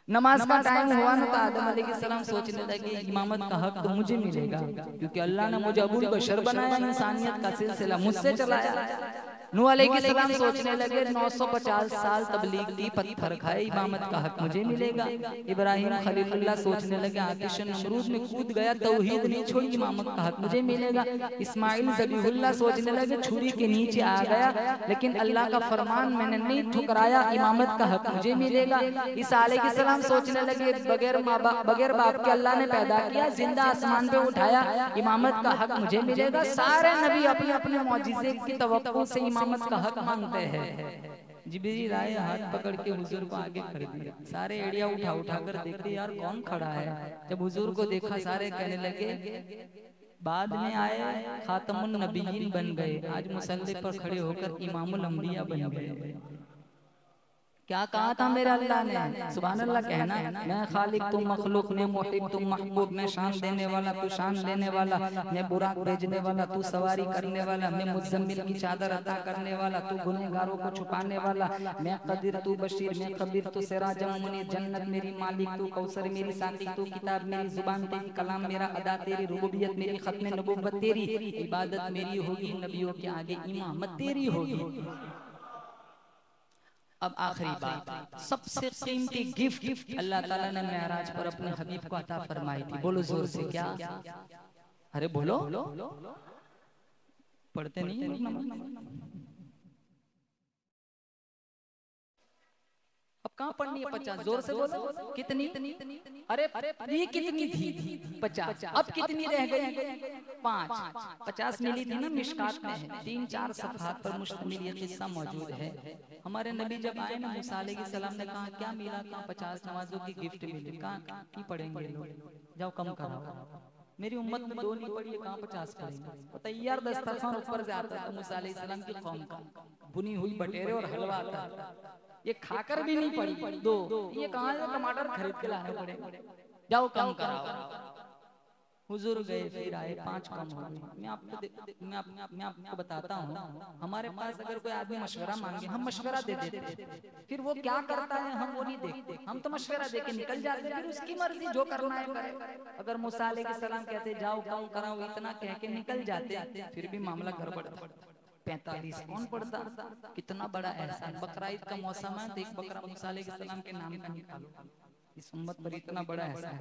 नमाज का टाइम हुआ ना तो आदम अलैहिस्सलाम सोचने लगे इमामत का हक तो मुझे मिलेगा, क्योंकि अल्लाह ने मुझे अबुल बशर बनाया, इंसानियत का सिलसिला मुझसे चलाया। नूह अलैहिस्सलाम सोचने लगे 950 साल तबलीग की, पत्थर खाए, इमामत का हक मुझे मिलेगा। इब्राहिम खलीलुल्लाह सोचने लगे आतिश नमरूद में कूद गया, तौहीद नहीं छोड़ी, इमामत का हक मुझे मिलेगा। इस्माइल ज़बीहुल्लाह सोचने लगे छुरी के नीचे आ गया, लेकिन अल्लाह का फरमान मैंने नहीं ठुकराया, इमामत का हक मुझे मिलेगा। ईसा अलैहिस्सलाम सोचने लगे बगैर बाप के अल्लाह ने पैदा किया, जिंदा आसमान पे उठाया, इमामत का हक मुझे मिलेगा। सारे नबी अपने अपने मौजिज़े की तवक्कुल से इमामत का हक मांगते हैं। जिब्रील आए, हाथ पकड़ के हुजूर को आगे कर दिया। सारे एड़िया उठा उठा कर देखते यार कौन खड़ा है। जब हुजूर को देखा सारे कहने लगे, बाद में आए खातमुन नबीयीन बन गए, आज मुसल्ले पर खड़े होकर इमामुल अंबिया बन गए। क्या कहा था मेरे अल्लाह ने? सुभान अल्लाह कहना, मैं खालिक तुम मखलूक, मैं मुहिब तुम महबूब, मैं शान देने वाला तू शान लेने वाला, मैं बुराक भेजने वाला तू सवारी करने वाला, मैं मुज़म्मिल की चादर अता करने वाला तू गुनहगारों को छुपाने वाला, मैं कदीर तू बशीर, मैं कबीर तू सिराजम मुनीर, जन्नत मेरी मालिक तू कौसर मेरी साथी तू, किताब मेरी जुबान तेरी, कलाम मेरा अदा तेरी, रुबूबियत मेरी, खत्म नबूवत तेरी, इबादत मेरी होगी, नबियों के आगे इमामत तेरी होगी। अब आखिरी बात, सबसे कीमती गिफ्ट अल्लाह ताला ने मेराज पर अपने हबीब को अता फरमाई थी। बोलो जोर से, क्या? अरे बोलो, पढ़ते नहीं? अब कहाँ पढ़नी है 50? जोर से बोलो, कितनी? अरे ये कितनी थी? 50। अब कितनी रह गई? 5। 50 मिली थी ना, मिशकात में है, 3-4 सफ़हात पर मुश्तमिल ये किस्सा मौजूद है। हमारे नबी जब आए ना, मूसा अलैहिस्सलाम ने कहा क्या मिला? कहा 50 नमाजों की गिफ्ट मिली। कहा की पढ़ेंगे लोग, जाओ कम कराओ, मेरी उम्मत में 2 नहीं पढ़ी है, कहाँ 50 पढ़ेंगे? वो तैयार दस्तरखान ऊपर से आता था मूसा अलैहिस्सलाम की कौम का, बुनी हुई बटेरे और हलवा आता, ये खाकर भी नहीं पड़ी 2, ये कहाँ से टमाटर खरीद के लाने पड़े, जाओ कम कराओ। हुजूर गए, फिर आए, 5 कम हो गए। मैं आपको बताता हूँ, हमारे पास अगर कोई आदमी मशवरा मांगे, हम मशवरा दे देते, फिर वो क्या करता है हम वो नहीं देखते, हम तो मशवरा दे के निकल जाते, फिर उसकी मर्जी, जो करना है करे। अगर मूसा अलैहिस्सलाम कहते जाओ कम कराओ, इतना कह के निकल जाते, फिर भी मामला गड़बड़ था। 45 कौन पढ़ता? कितना बड़ा एहसान। बकरा ईद का मौसम है तो एक बकरा मूसा अलैहिस्सलाम के नाम का निकालो, इस उम्मत पर इतना बड़ा एहसान।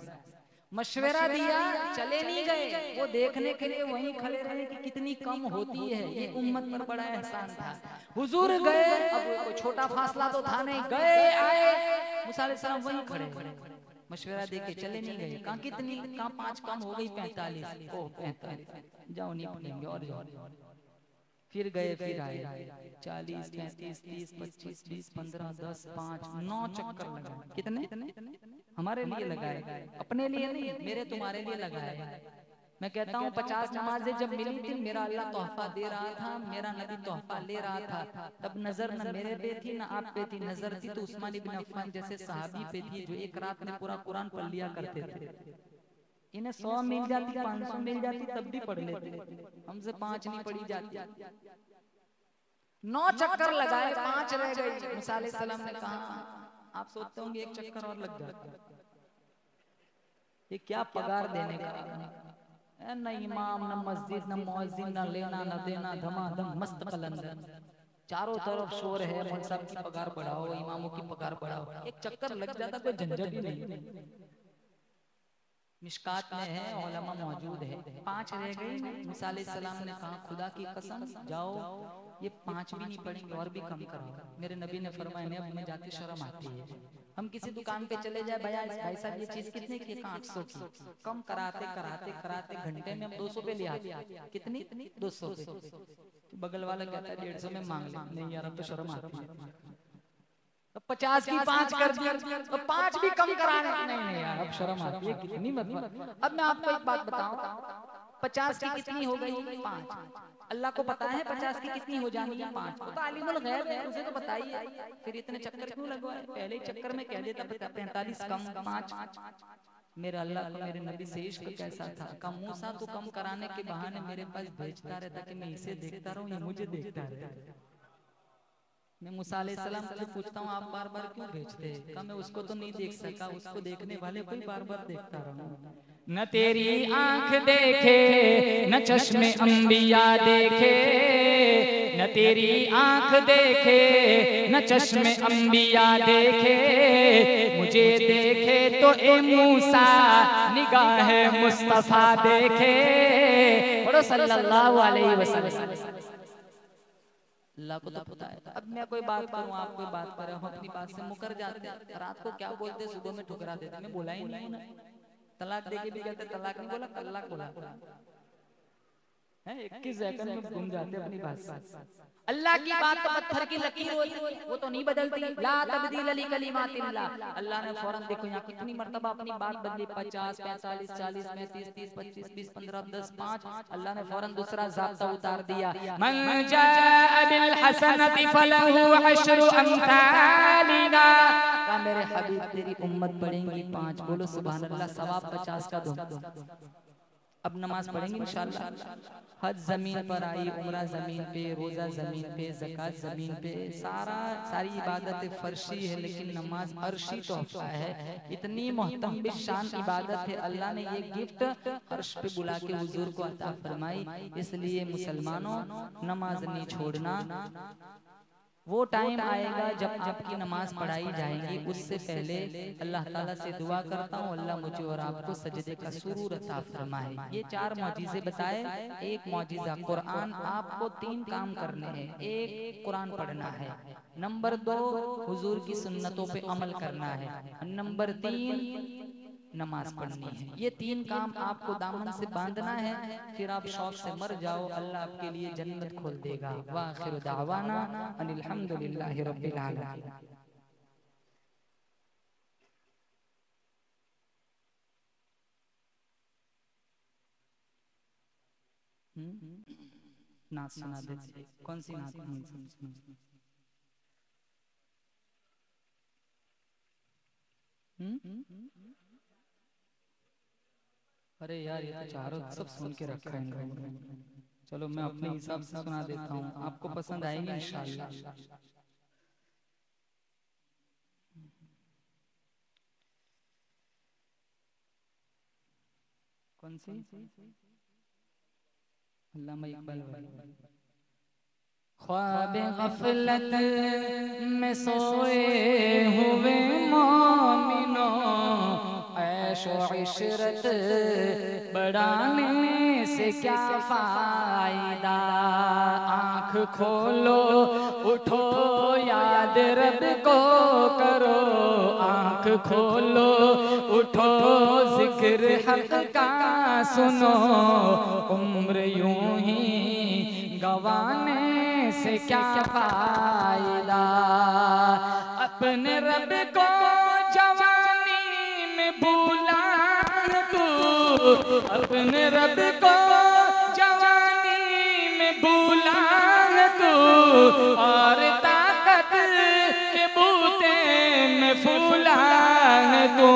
मशवरा दिया, चले नहीं गए, वो देखने के लिए वहीं खड़े रहे कि कितनी कम होती है, ये उम्मत पर बड़ा एहसान था। हुजूर गए, अब कोई छोटा फासला तो था नहीं, गए आए, मूसा अलैहिस्सलाम वहीं खड़े, मशवरा देके चले नहीं गए। कहाँ कितनी? कहाँ 5 कम हो गई, 45। ओह 45, जाओ नहीं पढ़ेंगे और फिर गए, फिर आए, 40, 35, 30, 25, 20, 15, 10, 5, 9 चक्कर लगाए। कितने? हमारे लिए लगाए, अपने लिए नहीं, मेरे तुम्हारे लिए लगाए। मैं कहता हूँ 50 नमाजें जब मिली थी, मेरा अल्लाह तोहफा दे रहा था, मेरा नबी तोहफा ले रहा था, तब नजर न मेरे पे थी न आप पे थी, नजर थी तो उस्मान इब्न अफ़्फ़ान जैसे सहाबी पे थी, जो एक रात में पूरा कुरान पढ़ लिया करते थे। इन्हें 100 मिल जाती, 500 मिल जाती, तब भी पढ़ लेते, हमसे 5 नहीं पढ़ी जाती। 9 चक्कर लगाए, 5 रह गई। मूसा अलैहिस्सलाम ने कहा, आप सोचते होंगे एक चक्कर और लग जाता, ये क्या पगार देने का? न इमाम, न मस्जिद, न मुअज्जिन, न लेना न देना, धमाधम मस्त कलंदर, चारों तरफ शोर है, मौलवी साहब की पगार बढ़ाओ, इमामों की पगार बढ़ाओ। एक चक्कर लग जाता, कोई झंझट ही नहीं। मिशकात में है, उलमा मौजूद है, 5 रह गई। मूसा अलैहिस्सलाम ने कहा खुदा की कसम, जाओ ये 5 भी नहीं पढ़ेंगे और भी कम कराओ। मेरे नबी ने फरमाया, ने अपने जाती शर्म आती है, हम किसी दुकान पे चले जाए, भाई साहब ये चीज कितने की? 800 की। कम कराते कराते कराते घंटे में हम 200 पे ले आते। कितनी? 200 पे। बगल वाला कहता है 150 में मांग ले, नहीं यार अब तो शर्म आती है, तो 50 की 5 कर दिया, तो 5 भी कम कराने, नहीं यार अब शर्म आती है, कितनी मतलब। अब मैं आपको एक बात बताऊं, 50 की कितनी हो गई? 5। अल्लाह को पता है 50 की कितनी हो जानी है? 5। तो आलिमुल गैब है, उसे तो बताइए, फिर इतने चक्कर क्यों लगवाए? पहले ही चक्कर में कह देता 45 कम 5। मेरे अल्लाह को मेरे नबी से इश्क कैसा था, कम मूसा तो कम कराने के बहाने मेरे पास भेजता रहता कि मैं इसे देखता रहूं, ये मुझे देखता रहे। मैं मूसा अलैहिस्सलाम से पूछता हूँ आप बार बार क्यों भेजते हैं? कहा मैं उसको तो नहीं देख सका, उसको देखने वाले को ही बार बार देखता रहूं। न तेरी आंख देखे न चश्मे अंबिया देखे, न तेरी आंख देखे न चश्मे अंबिया देखे, मुझे देखे तो ए मूसा निगाह मुस्तफा देखे। बोलो सल्लल्लाहु अलैहि वसल्लम। अल्लाह को तो पता है। अब मैं कोई बात करूं, आप कोई बात करें, हम अपनी बात से मुकर जाते हैं। रात को क्या बोलते, सुबह में ठुकरा देते। मैं बोला ही नहीं ना, तलाक देके भी कहते तलाक नहीं बोला, तलाक बोला है। 21 सेकंड में घूम जाते अपनी बात से। अल्लाह की बात तो पत्थर की लकीर होती है, वो तो नहीं बदलती। ला तब्दील ली कलिमातिल्लाह। अल्लाह ने फौरन देखो यहाँ कितनी मर्तबा अपनी बात बदली, 50, 45, 40, 35, 30, 25, 20, 15, 10, 5। अल्लाह ने फौरन दूसरा ज़ाब्ता उतार दिया। मन जाअ बिल हसनति फलहु अशरु अम्सालिहा। का मेरे हबीब तेरी उम्मत पढ़ेंगी 5, बोलो सुभान अल्लाह, सवाब 50 का दो। अब नमाज पढ़ेंगे इंशाअल्लाह। हज जमीन पर आई, उम्रा जमीन पे, रोजा जमीन पे, ज़कात जमीन पे, सारी इबादतें फर्शी है, लेकिन नमाज अर्शी तोहफा है। इतनी मोहतरम बिशान इबादत है, अल्लाह ने ये गिफ्ट अर्श पे बुला के हुजूर को अता फरमाई। इसलिए मुसलमानों नमाज नहीं छोड़ना। वो टाइम आएगा जब आपकी नमाज पढ़ाई जाएगी, उससे पहले अल्लाह ताला से दुआ करता हूँ अल्लाह मुझे और आपको सजदे का सुरूर अता फरमाए। ये 4 मौजिज़े बताए। एक मौजिज़ा कुरान, आपको 3 काम करने हैं। एक कुरान पढ़ना है, नंबर 2 हुजूर की सुन्नतों पे अमल करना है, नंबर 3 नमाज पढ़नी है। ये 3 काम आपको दामन से बांधना है, फिर आप शौक से मर जाओ, अल्लाह आपके लिए जन्नत खोल देगा। व आखिरु दावाना अनिल हम्दुलिल्लाहि रब्बिल आलमीन। नात सुना दीजिए। कौन सी नात? अरे यार ये तो चारों सब सुन के रखा है। चलो मैं अपने हिसाब से सुना देता हूँ, आपको पसंद आएगी इंशाअल्लाह। कौन सी? अल्लामा इकबाल वाली। ख्वाब गफलत में सोए हुए मोमिनो, ऐशो इशरत बढ़ाने से क्या फायदा। आँख खोलो उठो याद रब को करो, आँख खोलो उठो जिक्र हक का सुनो। उम्र यूं ही गवाने से क्या फायदा। अपने रब को जवानी में भूला तू, अपने रब को जवानी में भूला तू, और ताकत के बूते में फूला तू।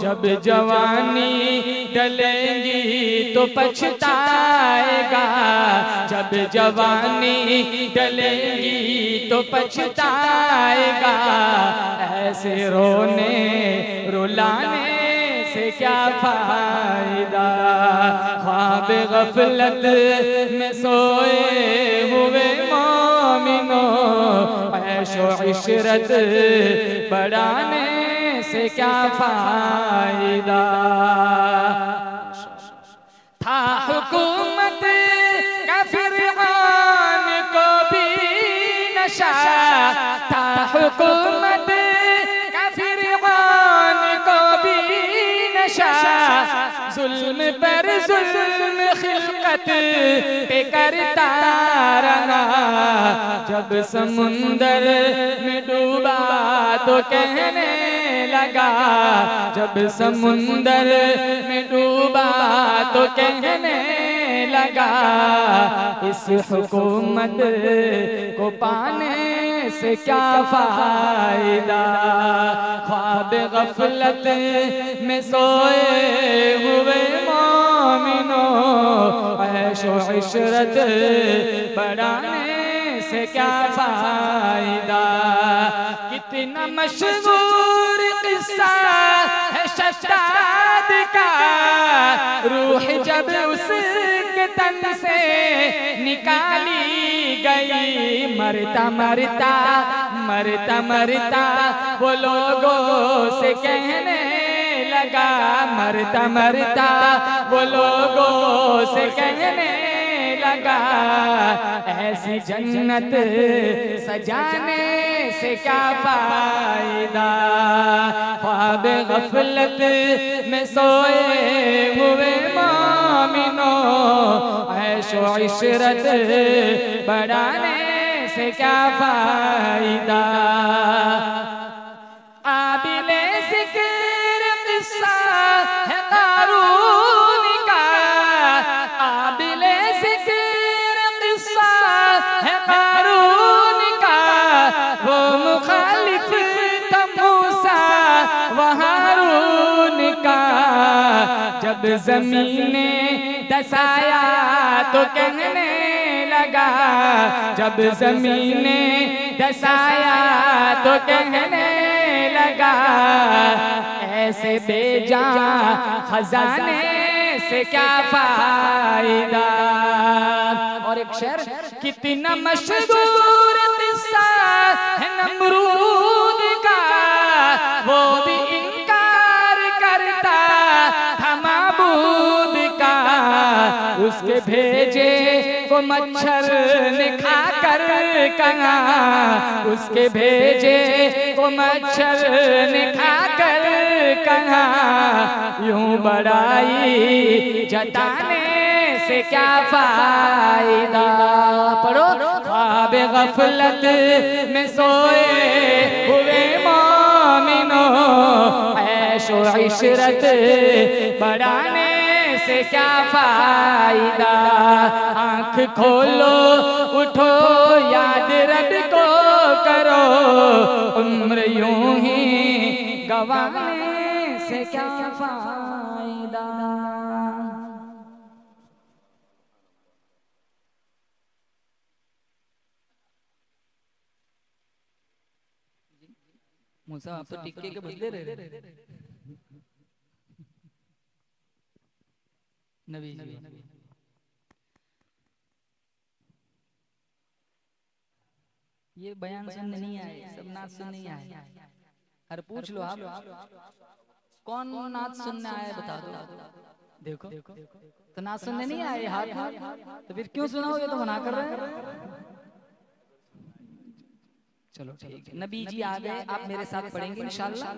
जब जवानी डलेगी तो पछताएगा, जब जवानी डलेगी तो पछताएगा। ऐसे रोने रुलाने से क्या फायदा। ख्वाब गफलत में सोए हुए मोमिनो, ऐशो इशरत बढ़ाने से क्या फायदा। था हुकूमत का फिरआन को भी नशा, था हुकूमत का फिरआन को भी नशा। जुल्म पर जुल्म खिलकत पे करता रहा। जब समुंदर में डूबा तो कहने लगा, जब समुंदर में डूबा तो कहने लगा। इस हुकूमत को पाने से क्या फायदा। ख्वाब गफलत में सोए हुए मोमिनो, ऐशो इशरत बढ़ाने से क्या फायदा। कितना मशहूर किस्सा है शद्दाद का, रूह जब उसके तन से निकाली गई, मरता मरता मरता मरता वो लोगों से कहने लगा, मरता मरता वो लोगों से कहने लगा, ऐसी जन्नत सजाने से क्या फायदा। ख्वाब गफलत में सोए हुए मोमिनो, ऐशो इशरत बढ़ाने से क्या फायदा। आबिले ज़िक्र किस्सा है क़ारून का, आबिले ज़िक्र किस्सा है क़ारून का, वो मुखालिफ था मूसा व हारून का। जब ज़मीन ने दसाया तो कहने लगा, जब ज़मीन ने दसाया तो कहने लगा, ऐसे बेजान खजाने से क्या फायदा। और एक शेर, कितना मशहूर किस्सा है नमरूद का, वो भी इनकार करता था माबूद का, उसके भेजे को मच्छर ने खाकर कहा, उसके भेजे को मच्छर ने खाकर कहा, यूं बड़ाई जताने से क्या फायदा। पढ़ो, ख्वाब गफलत में सोए हुए मोमिनो, ऐशो इशरत बढ़ाने से क्या फायदा। आँख खोलो उठो याद रब को करो, उम्र यूं ही गवाने से क्या फायदा। मूसा आप तो टिक्के के बदले रहे नबी जी। ये बयान सुनने नहीं आए, सब नाच सुनने नहीं आए। अरे पूछ लो आप, कौन नाच सुनने आए बता दो। देखो तो नाच सुनने नहीं आए हाथ, तो फिर क्यों सुनाओगे, तो मना कर रहे हैं। चलो ठीक है, नबी जी आ गए, आप मेरे साथ पढ़ेंगे इंशाल्लाह।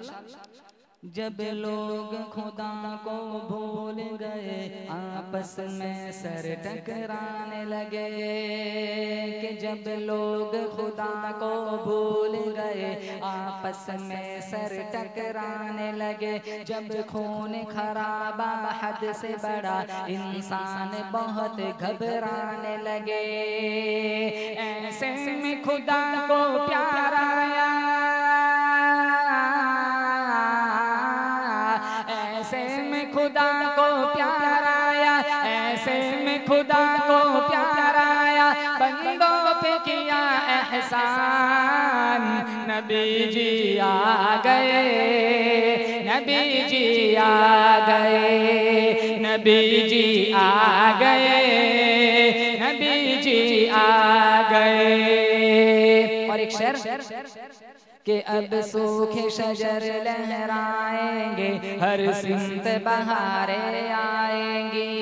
जब लोग खुदा को भूल गए, आपस में सर टकराने लगे, कि जब लोग खुदा को भूल गए, आपस में सर टकराने लगे, जब खून खराबा हद से बड़ा, इंसान बहुत घबराने लगे, ऐसे में खुदा को प्यार आया, खुदा को प्यार आया, ऐसे में खुदा को प्यार आया, बंदों पे किया एहसान, नबी जी आ गए, नबी जी आ गए, नबी जी आ गए, नबी जी आ गए। और एक शेर कि अब सूखे शजर लहराएंगे, हर सिमत बहारे आएंगी,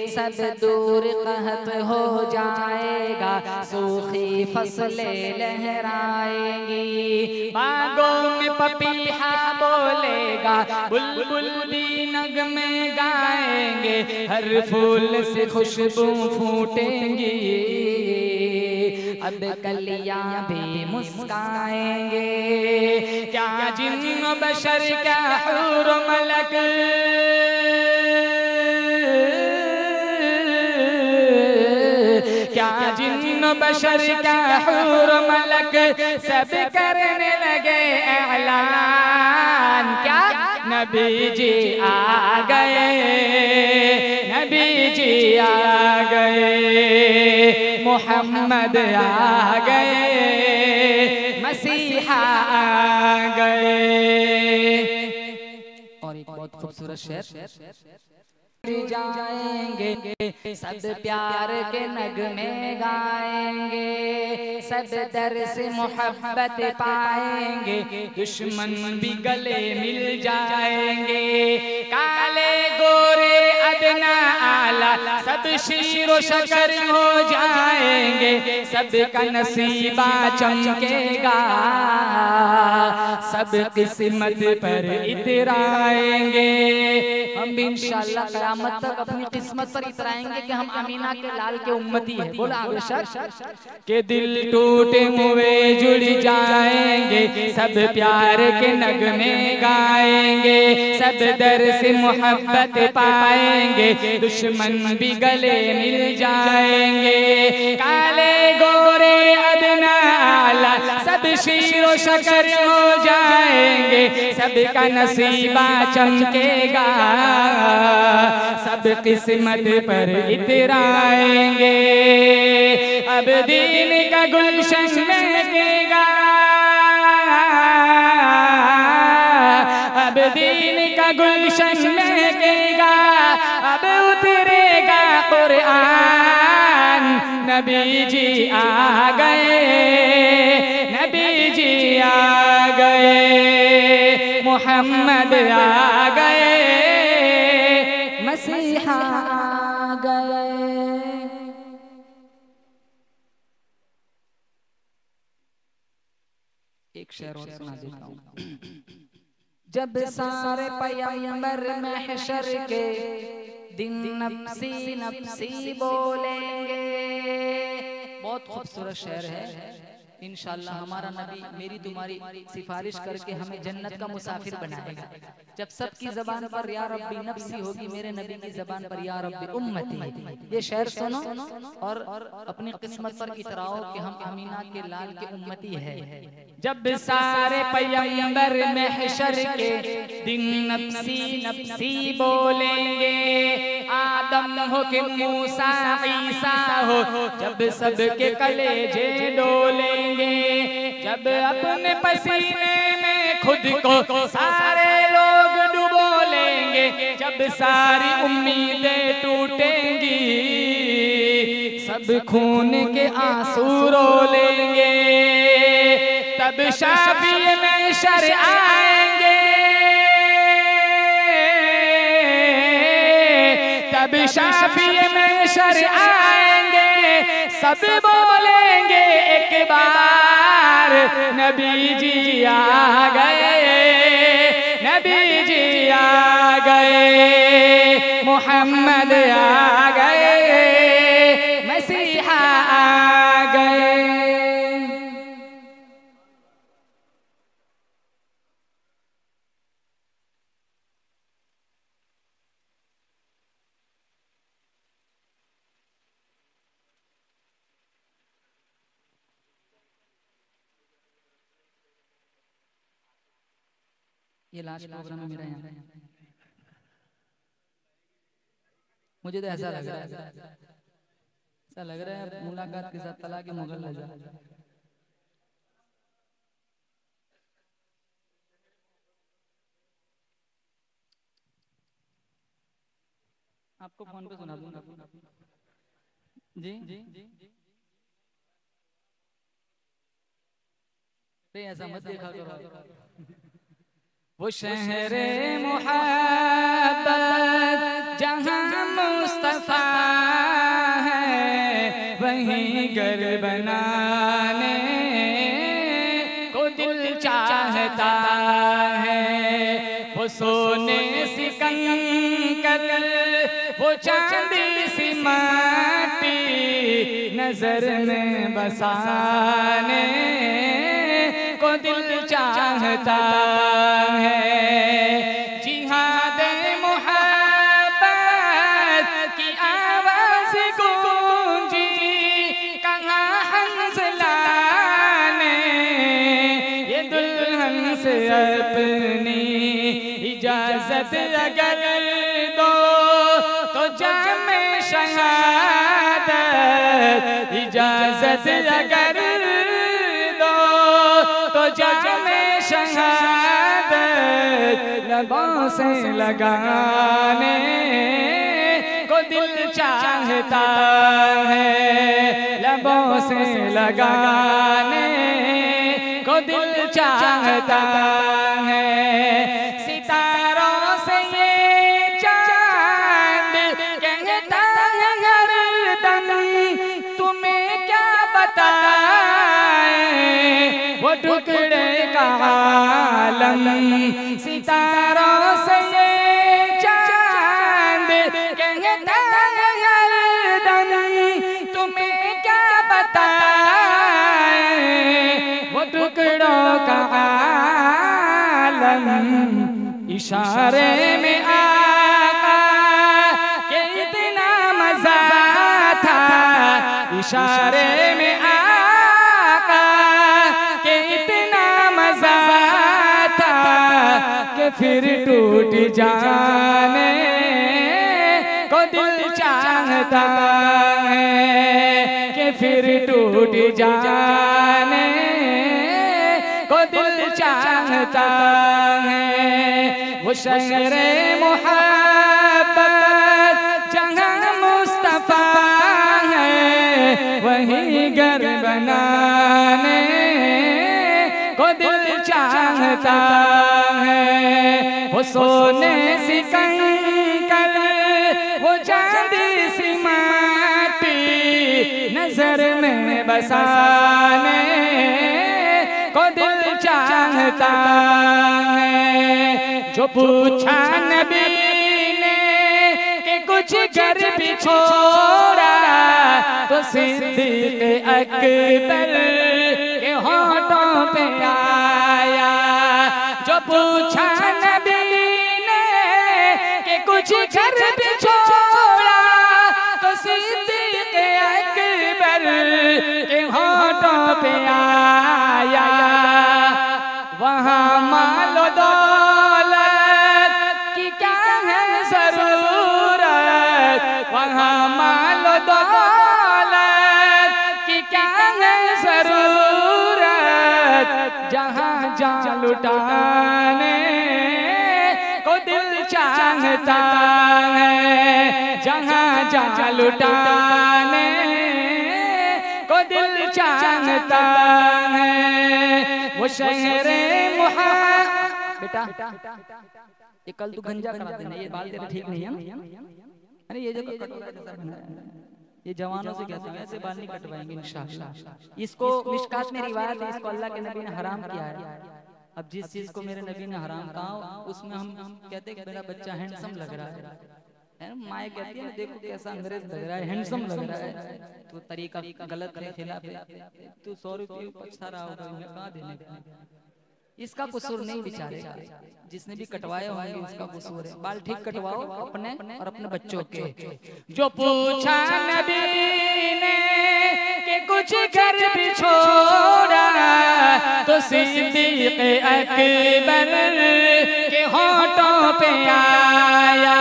सब दूर कहत हो जाएगा, सूखी फसलें लहराएंगी, बागों में पपीहा बोलेगा, बुलबुल भी नगमे गाएंगे, हर फूल से खुशबू फूटेंगी, अब कलियां भी मुस्काएंगे, क्या जिन्न बशर क्या हूर मलक, क्या जिन्न बशर क्या हूर मलक, सब करने लगे ऐलान, क्या नबी जी आ गए, नबी जी आ गए, मोहम्मद आ गए, मसीहा आ गए। और एक बहुत खूबसूरत शेर, जाएंगे सब प्यार के नगमे गाएंगे, सब दर से मोहब्बत पाएंगे, दुश्मन भी गले मिल जाएंगे। काले गोरे अदना आला सब शीरो शकर हो जाएंगे, सबका नसीबा चमकेगा, सब किस्मत पर इतराएंगे। हम भी इंशाअल्लाह क़यामत तक अपनी किस्मत पर इतराएंगे कि हम अमीना के लाल के उम्मती है। बोला बेशक के दिल टूटे हुए जुड़ जाएंगे, सब प्यार के नगमे गाएंगे, सब दर से मोहब्बत पाएंगे, दुश्मन भी गले मिल जाएंगे। काले गोरे अदना आला सब शीरो शकर हो जाएंगे, सबका नसीबा चमकेगा, सब किस्मत पर इतराएंगे। अब दीन का गुलशन महकेगा, अब दीन का गुलशन महकेगा, अब उतरेगा कुरान। नबी जी आ गए, नबी जी आ गए, मोहम्मद आ गए, मसीहा आ गए। एक शेर और सुना देता हूँ। जब सारे पैगंबर महशर के दिन नफ्सी नफ्सी बोलेंगे। बहुत खूबसूरत शेर है। इंशाअल्लाह हमारा नबी मेरी तुम्हारी सिफारिश करके हमें जन्नत का मुसाफिर बनाएगा। जब सबकी ज़बान पर या रब्बी नफ्सी होगी, मेरे नबी की ज़बान पर या रब्बी उम्मती। ये शेर सुनो और अपनी किस्मत पर इतराओ कि हम अमीना के लाल के उम्मती है। जब सारे पैगंबर महशर के दिन नफ्सी नफ्सी बोलेंगे, आदम हो कि मूसा ईसा हो, जब सबके कलेजे डोलेंगे, जब अपने पसीने में खुद को सारे लोग डुबो लेंगे, जब सारी उम्मीदें टूटेंगी, सब खून के आंसू रो लेंगे, तब शाफी महशर आएंगे, तब शाफी महशर आएंगे, सब बोलेंगे एक बार नबी जी आ गए, नबी जी आ गए, मोहम्मद आ गए, मसीहा आ गए। ये लास्ट प्रोग्राम है मेरा यहाँ। मुझे तो ऐसा लग रहा है, ऐसा लग रहा है मुलाकात के साथ तला के मुगल लगा। आपको फोन पे सुना दूंगा जी जी। ऐसा मत देखा करो। वो शहरे मोहब्बत जहाँ मुस्तफा है, वहीं घर बनाने को दिल चाहता है। वो सोने सी कंकर, वो चांदी सी माटी, नजर में बसाने को दिल चाहता है। जिहाद मोहब्बत की आवाज़ गूंजी, कहाँ हंसला ने ये दुल्हन से अपनी इजाज़त इजाजत अगर दो तो जामे शहादत, इजाजत अगर दो तो जामे शहादत, लबों से लगाने को दिल चाहता है, लबों से लगाने को दिल चाहता है। सितारों से ये चांद कहता है हरदम, तुम्हें क्या बताए वो टुकड़े का आलम। सितारों से ये चांद कहता है हरदम, तुम्हें क्या बताए वो टुकड़ों का आलम। इशारे में आका के इतना मजा था, इशारे में आका के इतना मजा था कि फिर टूट जाने को दिल चाहता है, कि फिर टूट जाने को दिल चाहता है। वो शहरे मोहब्बत जहाँ मुस्तफा है, वहीं घर बनाने को दिल चाहता है। वो सोने सी कंकर, वो चांदी सी माटी, नजर में बसाने को दिल चाहता है। जो पूछा नबी ने कि कुछ घर भी छोड़ा, तो सिद्दीक़ अकबर के होठों पे आया। जो पूछा नबी ने कि कुछ घर भी छोड़ा, तो सिद्दीक़ अकबर के होठों पे आया। वहाँ मालो दौलत की क्या है जरूरत, वहाँ मालो दौलत की क्या है जरूरत, जहाँ जान लुटाने को दिल चाहता है, जहाँ जान लुटाने को दिल चाहता है। वो शहरे बेटा ये कल तू गंजा करा देना, ये बाल तेरे ठीक नहीं है। अरे ये जो कटोरा जैसा बना है, ये जवानों से कहते हैं, ऐसे बाल नहीं कटवाएंगे इंशाअल्लाह। इसको मिशकात में रिवायत है, इसको अल्लाह के नबी ने हराम किया है। अब जिस चीज को मेरे नबी ने हराम कहा, उसमें हम कहते हैं कि मेरा बच्चा हैंडसम लग रहा है। माए कहती है देखो कैसा अंग्रेज लग रहा है, हैंडसम लग रहा है, तो तरीका गलत है, खिलाफ है, तू 100 रुपये पछता रहा होगा, कहाँ देने का। इसका कसूर नहीं बेचारे, जिसने भी कटवाए होंगे उसका कसूर है। बाल ठीक कटवाओ अपने और अपने बच्चों के। जो पूछा नबी ने कि कुछ घर भी छोड़ा, तो सिद्दीक़ अकबर के होठों पे आया।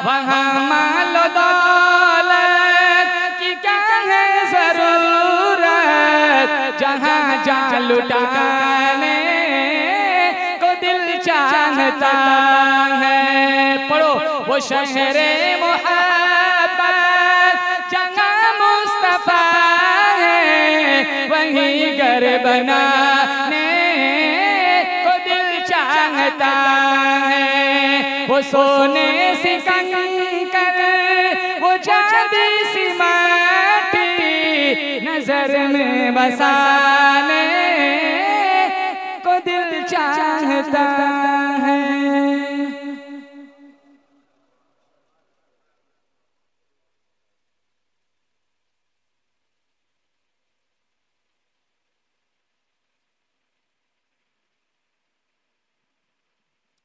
वहाँ मालो दौलत की क्या है जरूरत, जहाँ जान लुटाने को दिल चाहता है। पढ़ो वो शहरे मोहब्बत जहाँ मुस्तफा है, वहीं घर बनाने को दिल चाहता है। वो सोने सी कंकर, वो चांदी सी माटी, नजर में बसाने को दिल चाहता है।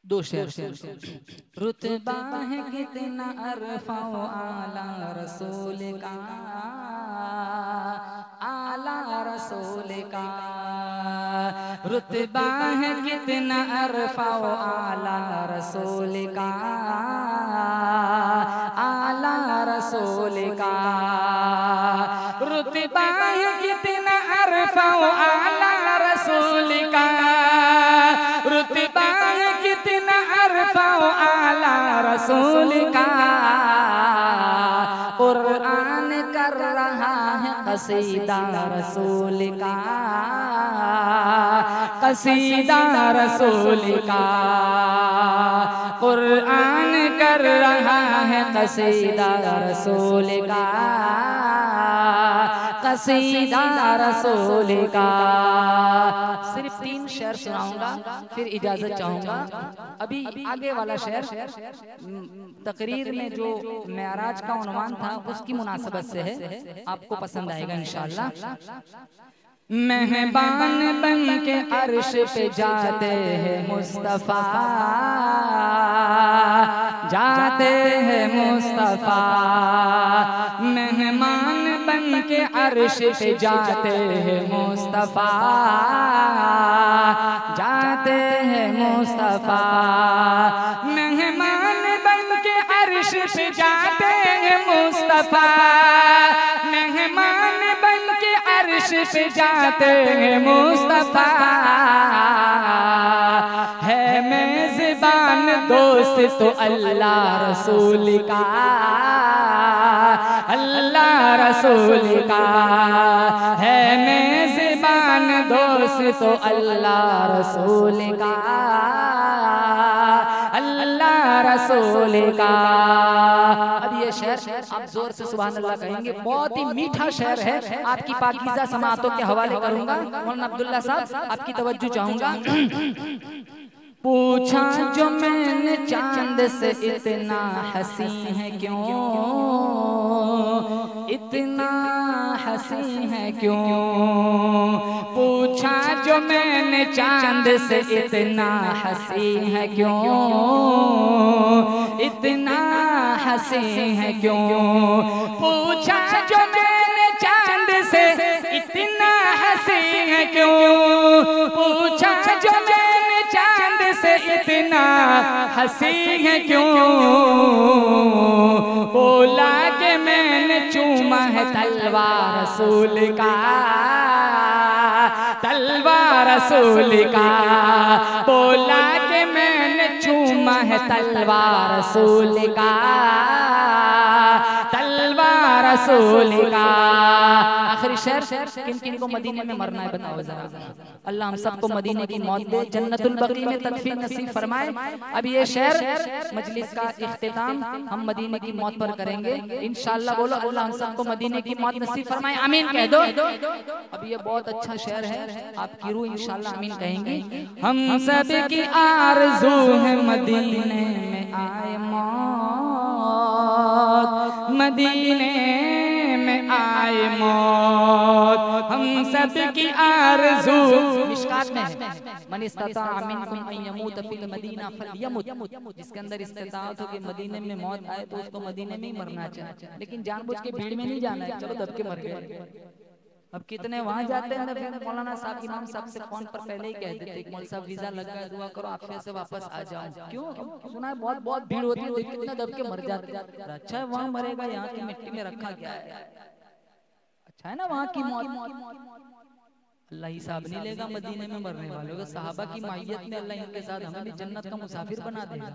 दो शेर रुतबा है कितना अरफा आला रसूल का, आला रसूल का। रुतबा है कितना अरफा व आला रसूल का, आला रसूल का। रुतबा है कितना अरफा व आला रसूल का, रुतबा है कितना अरफा व आला रसूल का। कुरान कर रहा है कसीदा रसूल का, कसीदा रसूल का। कुरान कर रहा है कसीदा रसूल का, कसीदा रसूल का। सिर्फ 3 शेर सुनाऊंगा, फिर इजाजत चाहूंगा। अभी आगे वाला शेर तकरीर में जो मेराज का उन्वान था उसकी मुनासबत से है, आपको पसंद आएगा इंशाअल्लाह। मेहमान बन के अर्श पे जाते हैं मुस्तफा, जाते हैं मुस्तफा। मेहमान बन के अर्श पे जाते हैं मुस्तफा, जाते हैं मुस्तफा। मेहमान बन के अर्श पे जाते हैं मुस्तफा, मेहमान बन के अर्श पे जाते हैं मुस्तफा। है मेज़बान दोस्त तो अल्लाह रसूल का, अल्लाह रसूल का। है मेज़बान दोस्त तो अल्लाह रसूल का, अल्लाह रसूल का। अब ये शेर आप जोर से सुभान अल्लाह कहेंगे, बहुत ही मीठा शेर है। आपकी पाकीज़ा समातों के हवाले करूंगा। मौलाना अब्दुल्ला साहब आपकी तवज्जो चाहूंगा। पूछा जो मैंने चांद से इतना हसी है क्यों, इतना हसी है क्यों। पूछा जो मैंने चांद से इतना हसी है क्यों, इतना हसी है क्यों। पूछा जो मैंने चांद से इतना हसी है क्यों, पूछा जो मैंने चांद से इतना हसी है क्यों। बोला कि मैंने चूमा है तलवार रसूल का, तलवार रसूल का। बोला कि मैंने चूमा है तलवार रसूल का, तलवार रसूल का। आखिरी शेर, किन किन को मदीने में मरना है बताओ जरा। अल्लाह हम सबको मदीने की मौत दे, जन्नतुल बकी में तदफीन नसीब फरमाए। अब ये शेर मजलिस का इख्तिताम हम मदीने की मौत पर करेंगे इंशाअल्लाह। बोलो अल्लाह हम सबको मदीने की मौत नसीब फरमाए, आमीन कह दो। अब ये बहुत अच्छा शेर है, आपकी रूह इंशाअल्लाह आमीन कहेंगी। हम सब की आरज़ू है मदीने में आए मौत, मदीने में आए मौत। हम सब की आरज़ू मिशकात में है, मन इस्तता मिनकुम अन यमूत फिल मदीना फलयमुत। जिसके अंदर इस्तिताअत हो कि मदीने में मौत आए तो उसको मदीने में ही मरना चाहिए, लेकिन जानबूझ के भीड़ में नहीं जाना है, चलो दब के मर गए। अब कितने वहां जाते हैं, फिर मौलाना साहब इमाम साहब से फोन पर पहले ही कह देते कि मौलाना साहब वीजा लग गया, दुआ करो आप फिर से वापस आ जाओ। क्यों? सुना है बहुत बहुत भीड़ होती है, कितने दब के मर जाते हैं। अच्छा है वहां मरेगा, यहाँ की मिट्टी में रखा गया है। अच्छा है ना वहाँ की मौत। अल्लाह हिसाब नहीं लेगा मदीने में मरने वालों का। सहाबा की मायत में अल्लाह इनके साथ हमें भी जन्नत का मुसाफिर बना देगा।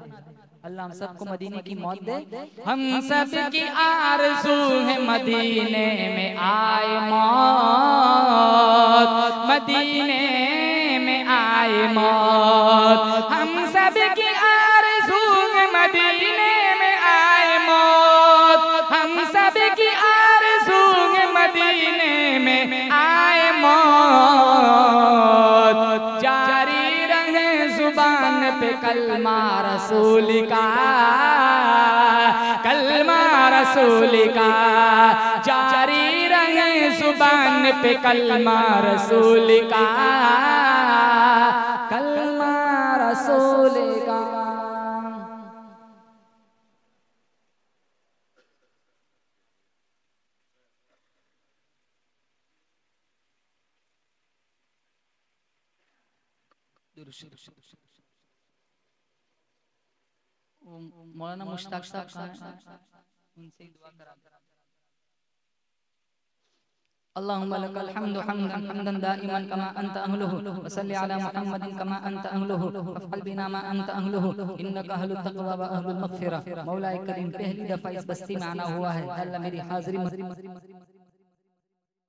अल्लाह हम सबको मदीने की मौत दे। हम सब की आरज़ू है मदीने में आए मौत, मदीने में आए मौत। हम सब की आरज़ू है मदीने में आए मौत, हम सब की आरज़ू है मदीने में आए मौत। जारी रहे जुबान पे कलमा रसूल का, कलमा रसूल का। जारी रहे जुबान पे कलमा रसूल का, कलमा रसूल का। मौलाना मुश्ताक साहब कहाँ हैं? उनसे ही दुआ करा। अल्लाहुम्मा लकल हम्दु हम्दन हम्दन दाइमन कमा अंत अहलुहु व सल्लि अला मुहम्मदिन कमा अंत अहलुहु फअल बिना मा अंत अहलुहु इन्नका अहलुत तक़वा व अहलुल मग़फ़िरा। मौला करीम पहली दफा इस बस्ती में आना हुआ है, अल्लाह मेरी हाज़िरी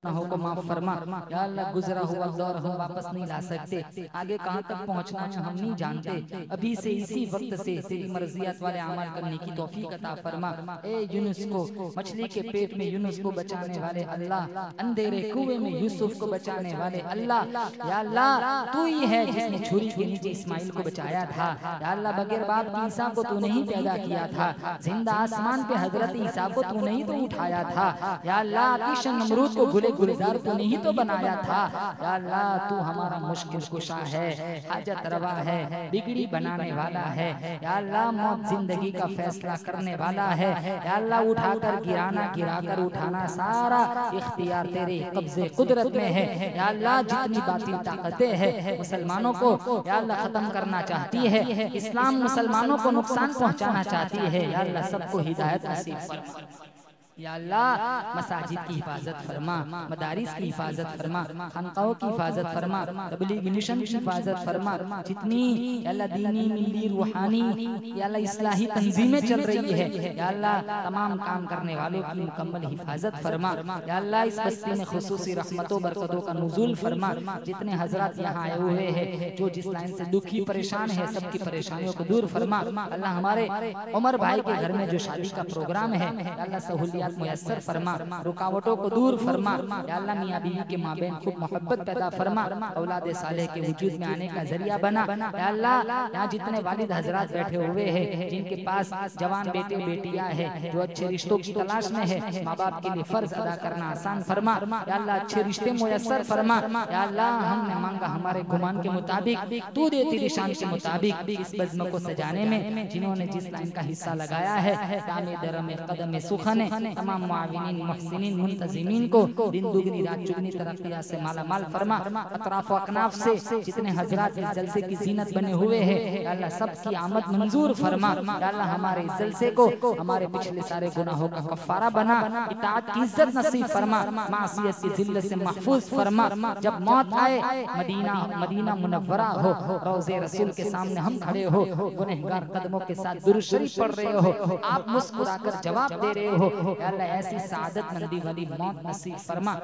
गुनाहों को माफ फरमा। या अल्लाह गुजरा हुआ दौर हम वापस नहीं ला सकते, आगे कहाँ तक पहुँचना है हम नहीं जानते। अभी से इसी वक्त से तेरी मर्जियात वाले अमल करने की तौफीक अता फरमा। ए यूनुस को, मछली के पेट में यूनुस को बचाने वाले अल्लाह, अंधेरे कुएं में यूसुफ को बचाने वाले अल्लाह, या अल्लाह तू ही है जिसने छुरी के नीचे इस्माइल को बचाया था। या अल्लाह बगैर बाप की ईसा को तू नहीं पैदा किया था, जिंदा आसमान पे हजरत ईसा को तू नहीं तो उठाया था। या अल्लाह आतिश नमरूद को गुले गुलजार तू नहीं तो बनाया था। या अल्लाह तू हमारा मुश्किल कुशा है, हाजत रवा है, बिगड़ी बनाने वाला है। या अल्लाह मौत जिंदगी का फैसला करने वाला है। या अल्लाह उठाकर गिराना, गिराकर उठाना, सारा इख्तियार तेरे कब्जे कुदरत में है। या अल्लाह जितनी बातिल ताकतें हैं मुसलमानों को या अल्लाह खत्म करना चाहती है, इस्लाम मुसलमानों को नुकसान पहुंचाना चाहती है, या अल्लाह सबको हिदायत नसीब फरमा। या अल्लाह मसाजिद की हिफाजत फरमा, मदारिस की हिफाजत फरमा, खानकाओं की हिफाजत फरमा, तबलीग मिशन की हिफाजत फरमा। जितनी या अल्लाह दीनी मिली रूहानी या अल्लाह इस्लाही तंजीमें चल रही है, या अल्लाह तमाम काम करने वालों की मुकम्मल हिफाजत फरमा। या अल्लाह इस बस्ती में खुसूसी रहमतों बरकतों का नुज़ूल फरमा। जितने हजरत यहाँ आए हुए हैं जो जिस लाइन से दुखी परेशान है, सबकी परेशानियों को दूर फरमा। अल्लाह हमारे उमर भाई के घर में जो शादी का प्रोग्राम है, अल्लाह सहूलियत मुयस्सर फरमा, रुकावटों को दूर फरमा। या अल्लाह मियां बीवी के माबेन खूब मोहब्बत पैदा फरमा, औलाद सालेह के वजूद में आने का जरिया बना। या अल्लाह यहाँ जितने वालिद हजरात बैठे हुए हैं जिनके पास जवान बेटे बेटियां हैं जो अच्छे रिश्तों की तलाश में है, माँ बाप के लिए फर्ज अदा करना आसान फरमा। या अल्लाह अच्छे रिश्ते मुयस्सर फरमा। या अल्लाह हमने मांगा हमारे गुमान के मुताबिक, तू दे तेरी शान के मुताबिक। इस बज़्म को सजाने में जिन्होंने जिस लाइन का हिस्सा लगाया है, दामे दरम कदम सुखने तमाम मुआविनीन मुहसिनीन मुंतजिमीन को दिन दुगनी रात चुगनी तरक्कियां से माला माल फरमा। अतराफ व अकनाफ से जितने हजरात इस जलसे की जीनत बने हुए हैं, अल्लाह सबकी आमद मंजूर फरमा। अल्लाह हमारे इस जलसे को हमारे पिछले सारे गुनाहों का कफ़ारा बना, इताअत की इज्जत नसीब फरमा, मासियत की जिल्लत से महफूज फरमा। जब मौत आए मदीना मुनव्वरा हो, रोज़े रसूल के सामने हम खड़े हो, गुनहगार कदमों के साथ दुरूद शरीफ पढ़ रहे हो, आप मुस्कुराकर जवाब दे रहे हो, अल्लाह ऐसी सादत मंदी वाली मौत नसीब फरमा।